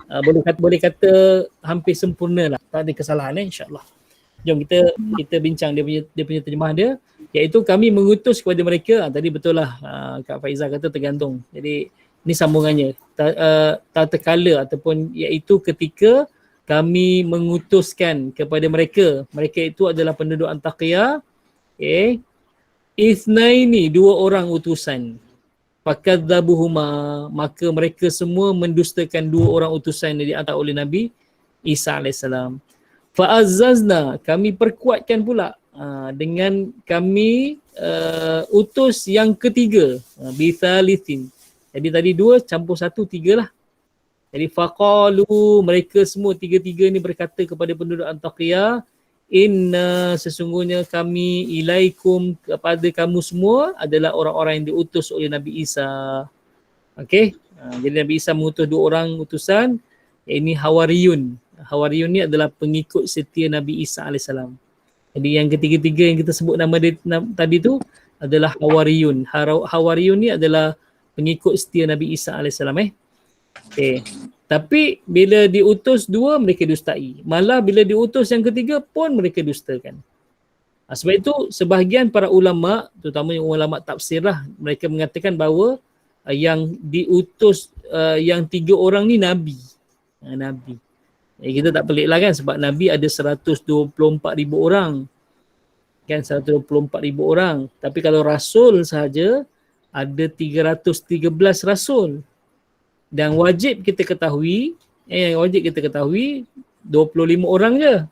boleh kata hampir sempurna lah. Tak ada kesalahan insya-Allah. Jom kita bincang dia punya terjemahan dia, iaitu kami mengutus kepada mereka. Tadi betul lah Kak Faizah kata tergantung. Jadi ni sambungannya. Tatkala ataupun iaitu ketika kami mengutuskan kepada mereka. Mereka itu adalah penduduk Antakya. Okay. Ithnaini, 2 orang utusan. Fakadzabuhuma, maka mereka semua mendustakan 2 orang utusan yang dihantar oleh Nabi Isa AS. Fa'azzazna, kami perkuatkan pula dengan kami utus yang ketiga, bithalithin. Jadi tadi 2 campur 1, 3 lah. Jadi faqalu, mereka semua 3-3 ni berkata kepada penduduk Antakya, inna, sesungguhnya kami ilaikum, kepada kamu semua adalah orang-orang yang diutus oleh Nabi Isa. Okey. Jadi Nabi Isa mengutus 2 orang utusan, ini Hawariyun. Hawariyun ni adalah pengikut setia Nabi Isa AS. Jadi yang ketiga-tiga yang kita sebut nama dia tadi tu adalah Hawariyun. Hawariyun ni adalah pengikut setia Nabi Isa AS. Okey. Tapi bila diutus dua, mereka dustai. Malah bila diutus yang ketiga pun mereka dustakan. Sebab itu sebahagian para ulama, terutamanya ulama tafsir lah, mereka mengatakan bahawa yang diutus yang 3 orang ni Nabi. Nabi. Kita tak pelik lah kan, sebab Nabi ada 124,000 orang. Kan 124,000 orang. Tapi kalau Rasul sahaja ada 313 Rasul. Dan wajib kita ketahui, 25 orang je.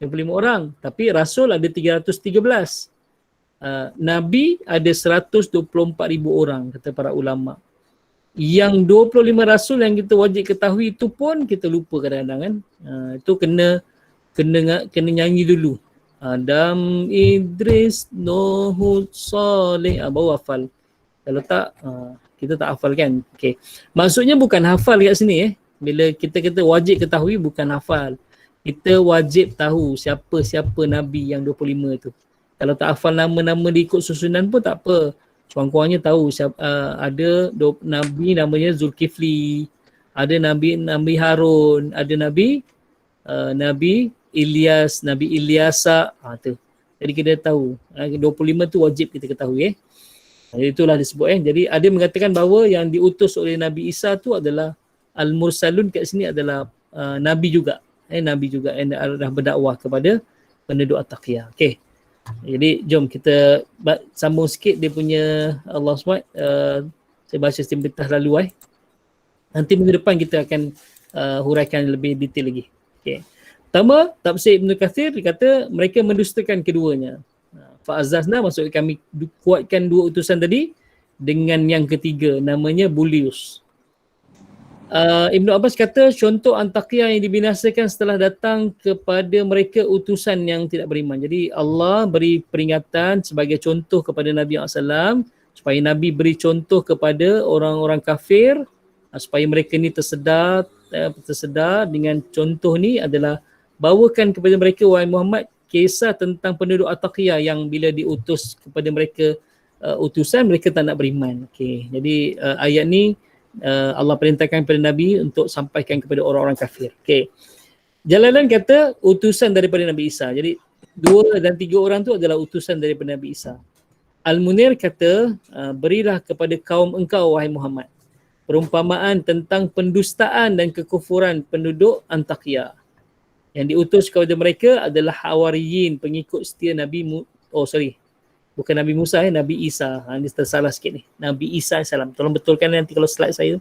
25 orang. Tapi Rasul ada 313. Nabi ada 124,000 orang, kata para ulama. Yang 25 Rasul yang kita wajib ketahui itu pun kita lupa kadang-kadang kan. Itu kena nyanyi dulu. Adam, Idris, Nuh, Saleh, baru hafal. Kalau tak, kita tak hafal kan. Okay. Maksudnya bukan hafal kat sini Bila kita wajib ketahui bukan hafal. Kita wajib tahu siapa-siapa Nabi yang 25 tu. Kalau tak hafal nama-nama diikut susunan pun tak apa. Kurang-kurangnya tahu ada Nabi namanya Zulkifli, ada Nabi Harun, ada Nabi Ilyas, Nabi Ilyasa. Tu. Jadi kita tahu 25 tu wajib kita ketahui Itulah disebut Jadi ada mengatakan bahawa yang diutus oleh Nabi Isa tu adalah Al-Mursalun, kat sini adalah Nabi juga. Nabi juga yang dah berdakwah kepada penduduk At-Taqiyah. Okey. Jadi jom kita sambung sikit dia punya Allah SWT. Saya baca setiap lalu Nanti minggu depan kita akan huraikan lebih detail lagi. Okey. Pertama, tafsir Ibn Kathir dia kata mereka mendustakan keduanya. Fa'azazna maksud kami kuatkan 2 utusan tadi dengan yang ketiga namanya Bulius. Ibn Abbas kata contoh Antakya yang dibinasakan setelah datang kepada mereka utusan yang tidak beriman. Jadi Allah beri peringatan sebagai contoh kepada Nabi SAW supaya Nabi beri contoh kepada orang-orang kafir supaya mereka ni tersedar dengan contoh ni adalah bawakan kepada mereka wahai Muhammad kisah tentang penduduk At-Taqiyah yang bila diutus kepada mereka utusan mereka tak nak beriman. Okey. Jadi ayat ni Allah perintahkan kepada Nabi untuk sampaikan kepada orang-orang kafir. Okey. Jalalan kata utusan daripada Nabi Isa. Jadi 2 dan 3 orang tu adalah utusan daripada Nabi Isa. Al-Munir kata berilah kepada kaum engkau wahai Muhammad perumpamaan tentang pendustaan dan kekufuran penduduk Antakya. Yang diutus kepada mereka adalah Hawariyin, pengikut setia bukan Nabi Musa Nabi Isa. Ini tersalah sikit ni. Nabi Isa AS. Tolong betulkan nanti kalau slide saya.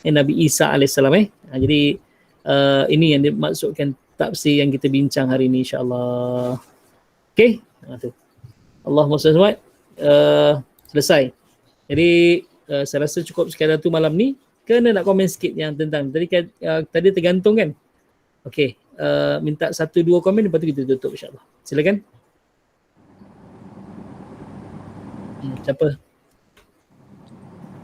Nabi Isa AS. Jadi ini yang dimaksudkan tafsir yang kita bincang hari ini insya-Allah. Okey. Allahumma salli selesai. Jadi saya rasa cukup sekadar tu malam ni. Kena nak komen sikit yang tentang tadi tergantung kan. Okey. Minta 1-2 komen lepas tu kita tutup insya-Allah. Silakan. Siapa?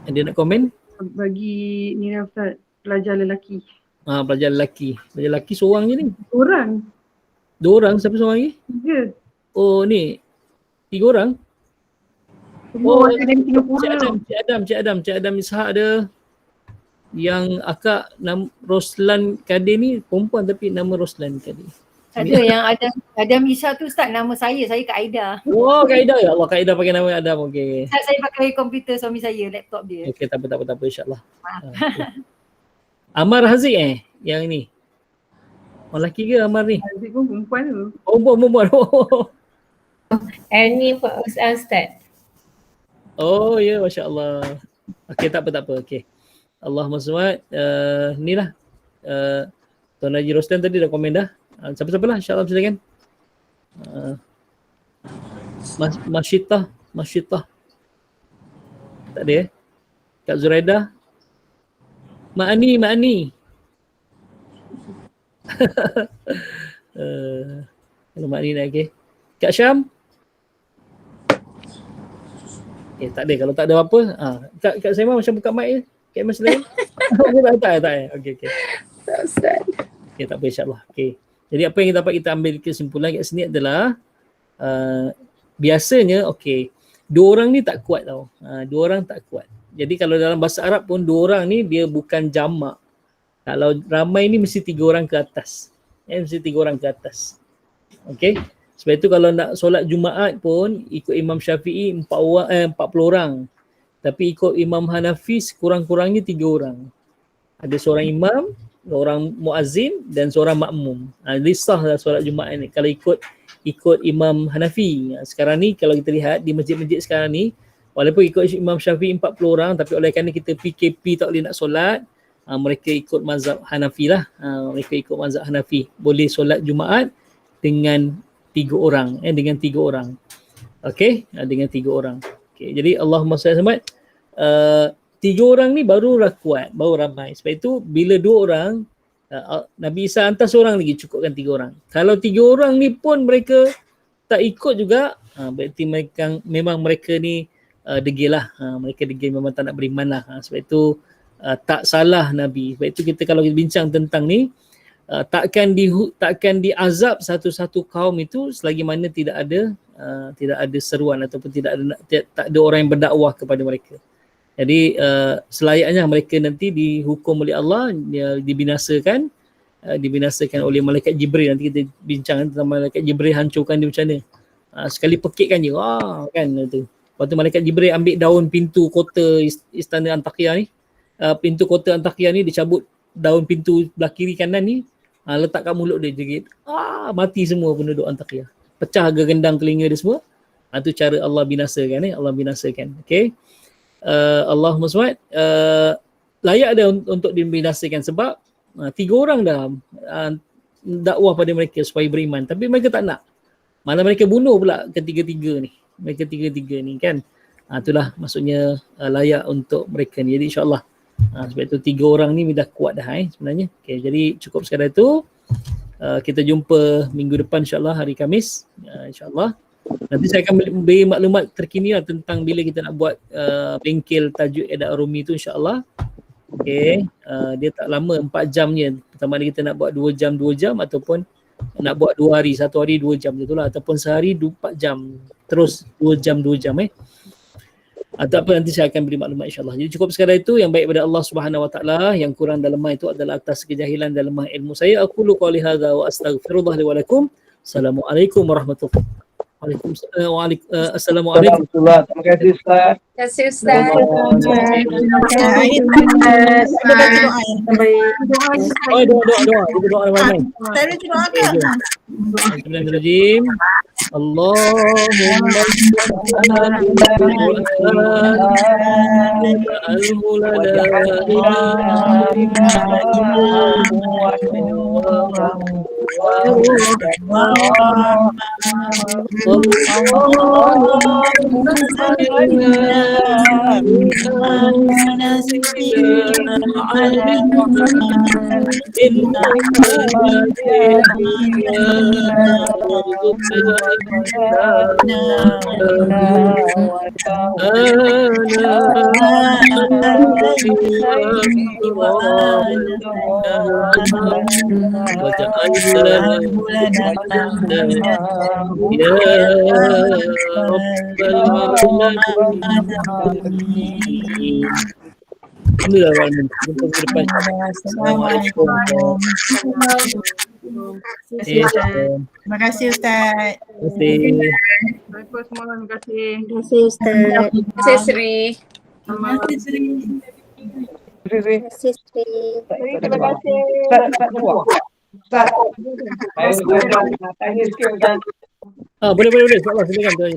Ada nak komen? Bagi ni Ustaz, pelajar lelaki. Pelajar lelaki. Pelajar lelaki seorang je ni. Orang. 2 orang? Siapa seorang lagi? 3. Oh ni. 3 orang? Semua akademik Cik Adam Ishak ada. Yang akak Roslan Kadir ni perempuan tapi nama Roslan Kadir. Ada yang Adam Isa tu Ustaz, nama saya Kak Aida. Oh Kak Aida, ya Allah Kak Aida pakai nama Adam. Okey. Ustaz, saya pakai komputer suami saya, laptop dia. Okey, tak apa insya-Allah. Amar Haziq yang ni. Orang lelaki ke Amar ni? Haziq pun perempuan tu. Oh perempuan. Ni Ustaz. Oh ya, masya-Allah. Okey, tak apa. Okey. Allahumma salli ni lah. Tuan Haji Roslan tadi dah komen dah. Siapa-siapa lah insya-Allah silakan. Masyitah. Tak ada Kak Zuraida. Ma'ani. Kalau Ma'ani nak okey. Kak Syam. Tak ada. Kalau tak ada apa-apa. Kak Saimah macam buka mic je. Kak Mas lain. Tak. Okey. Tak Ustaz. Okey, tak apa insya-Allah. Okey. Jadi apa yang dapat kita ambil kesimpulan kat sini adalah biasanya 2 orang ni tak kuat tau. 2 orang tak kuat. Jadi kalau dalam bahasa Arab pun 2 orang ni dia bukan jamak. Kalau ramai ni mesti 3 orang ke atas. Mesti 3 orang ke atas. Okey. Sebab itu kalau nak solat Jumaat pun ikut Imam Syafi'i 40 orang. Tapi ikut Imam Hanafi kurang-kurangnya 3 orang. Ada seorang imam, seorang muazzin dan seorang makmum. Jadi sah lah solat Jumaat ni kalau ikut Imam Hanafi. Sekarang ni kalau kita lihat di masjid-masjid sekarang ni, walaupun ikut Imam Syafi'i 40 orang, tapi oleh kerana kita PKP tak boleh nak solat, mereka ikut mazhab Hanafi lah. Mereka ikut mazhab Hanafi. Boleh solat Jumaat dengan 3 orang. Dengan 3 orang. Okey? Dengan 3 orang. Okay. Jadi Allahumma salli alaihi wasallam. 3 orang ni barulah kuat, baru ramai. Sebab itu bila 2 orang, Nabi Isa hantar seorang lagi, cukupkan 3 orang. Kalau 3 orang ni pun mereka tak ikut juga, berarti memang mereka ni degil lah. Mereka degil, memang tak nak beriman lah. Sebab itu tak salah Nabi. Sebab itu kita kalau kita bincang tentang ni, takkan diazab satu-satu kaum itu selagi mana tidak ada seruan ataupun tak ada orang yang berdakwah kepada mereka. Jadi selayaknya mereka nanti dihukum oleh Allah, dibinasakan oleh malaikat Jibril. Nanti kita bincang tentang malaikat Jibril hancurkan dia macam mana. Sekali pekikkan je, kan tu. Lepas tu malaikat Jibril ambil daun pintu kota istana Antakya ni. Pintu kota Antakya ni dicabut daun pintu belah kiri kanan ni, letak kat mulut dia jerit. Mati semua penduduk Antakya. Pecah gendang telinga dia semua. Itu cara Allah binasakan. Allah binasakan. Okey. Allahumma SWT layak dia untuk dibinasakan sebab 3 orang dah dakwah pada mereka supaya beriman, tapi mereka tak nak. Malah mereka bunuh pula ketiga-tiga ni. Mereka tiga-tiga ni kan. Itulah maksudnya layak untuk mereka ni. Jadi insyaAllah sebab itu 3 orang ni dah kuat dah sebenarnya. Okay, jadi cukup sekadar itu. Kita jumpa minggu depan insyaAllah hari Khamis. InsyaAllah. Nanti saya akan beri maklumat terkini lah tentang bila kita nak buat bengkel tajuk Edat Arumi tu insyaAllah. Okay. Dia tak lama, 4 jam je. Pertama kita nak buat 2 jam ataupun nak buat 2 hari, 1 hari 2 jam macam tu lah. Ataupun sehari 4 jam. Terus 2 jam Atau apa nanti saya akan beri maklumat insyaAllah. Jadi cukup sekadar itu. Yang baik pada Allah Subhanahu Wa Taala, yang kurang dan lemah itu adalah atas kejahilan dan lemah ilmu saya. Aqulu qouli hadza wa astaghfirullah li wa lakum. Assalamualaikum warahmatullahi wabarakatuh. Assalamualaikum. Terima kasih Ustaz. Terima kasih Ustaz. Doa ramai-ramai. Bismillahirrahmanirrahim. Allahumma Terima kasih Ustaz. Assalamualaikum semua. Terima kasih. Terima kasih Ustaz. Terima kasih Sri. Terima kasih Sri. Terima kasih Sri. Terima kasih. Ustaz, saya nak tanya sikit Ustaz. Boleh. Silakan.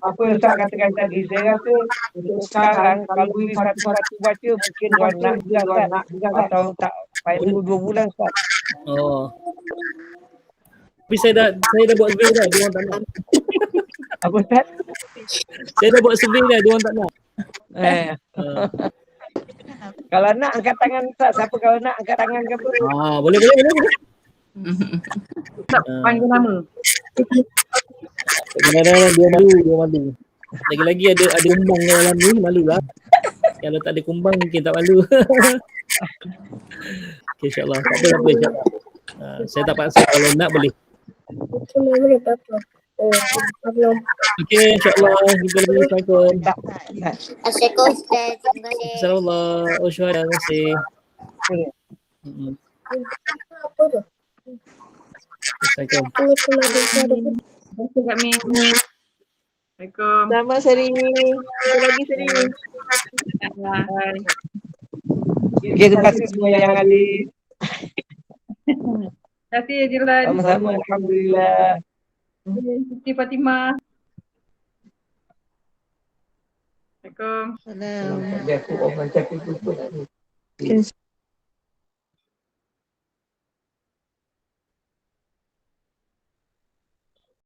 Apa Ustaz katakan tadi, saya rasa untuk sekarang kalau ini satu-satu baca mungkin 2 nak juga atau tak payah tunggu 2 bulan Ustaz. Tapi saya dah buat survey dah, dia orang tak nak. Apa Ustaz? Saya dah buat survey dah, dia orang tak nak. Kalau nak angkat tangan Ustaz, siapa kalau nak angkat tangan ke apa? Boleh. Tak panggil nama. Kadang-kadang dia malu. Lagi-lagi ada kumbang dalam ni, malulah. Kalau tak ada kumbang mungkin tak malu. Okay, insyaAllah. Tak apa insyaAllah. Saya tak paksa, kalau nak boleh. Boleh apa-apa. Okay, insyaAllah. Jumpa lagi. Assalamualaikum. Assalamualaikum Ustaz. Terima kasih. Assalamualaikum. Terima kasih. Assalamualaikum. Kak Min. Assalamualaikum. Selamat Seri. Kita lagi Seri. Bye. Okay, terima kasih semua yang hadir. Terima kasih Jilan. Sama-sama, Alhamdulillah. Siti Fatimah. Assalamualaikum. Dia aku orang cakap tu.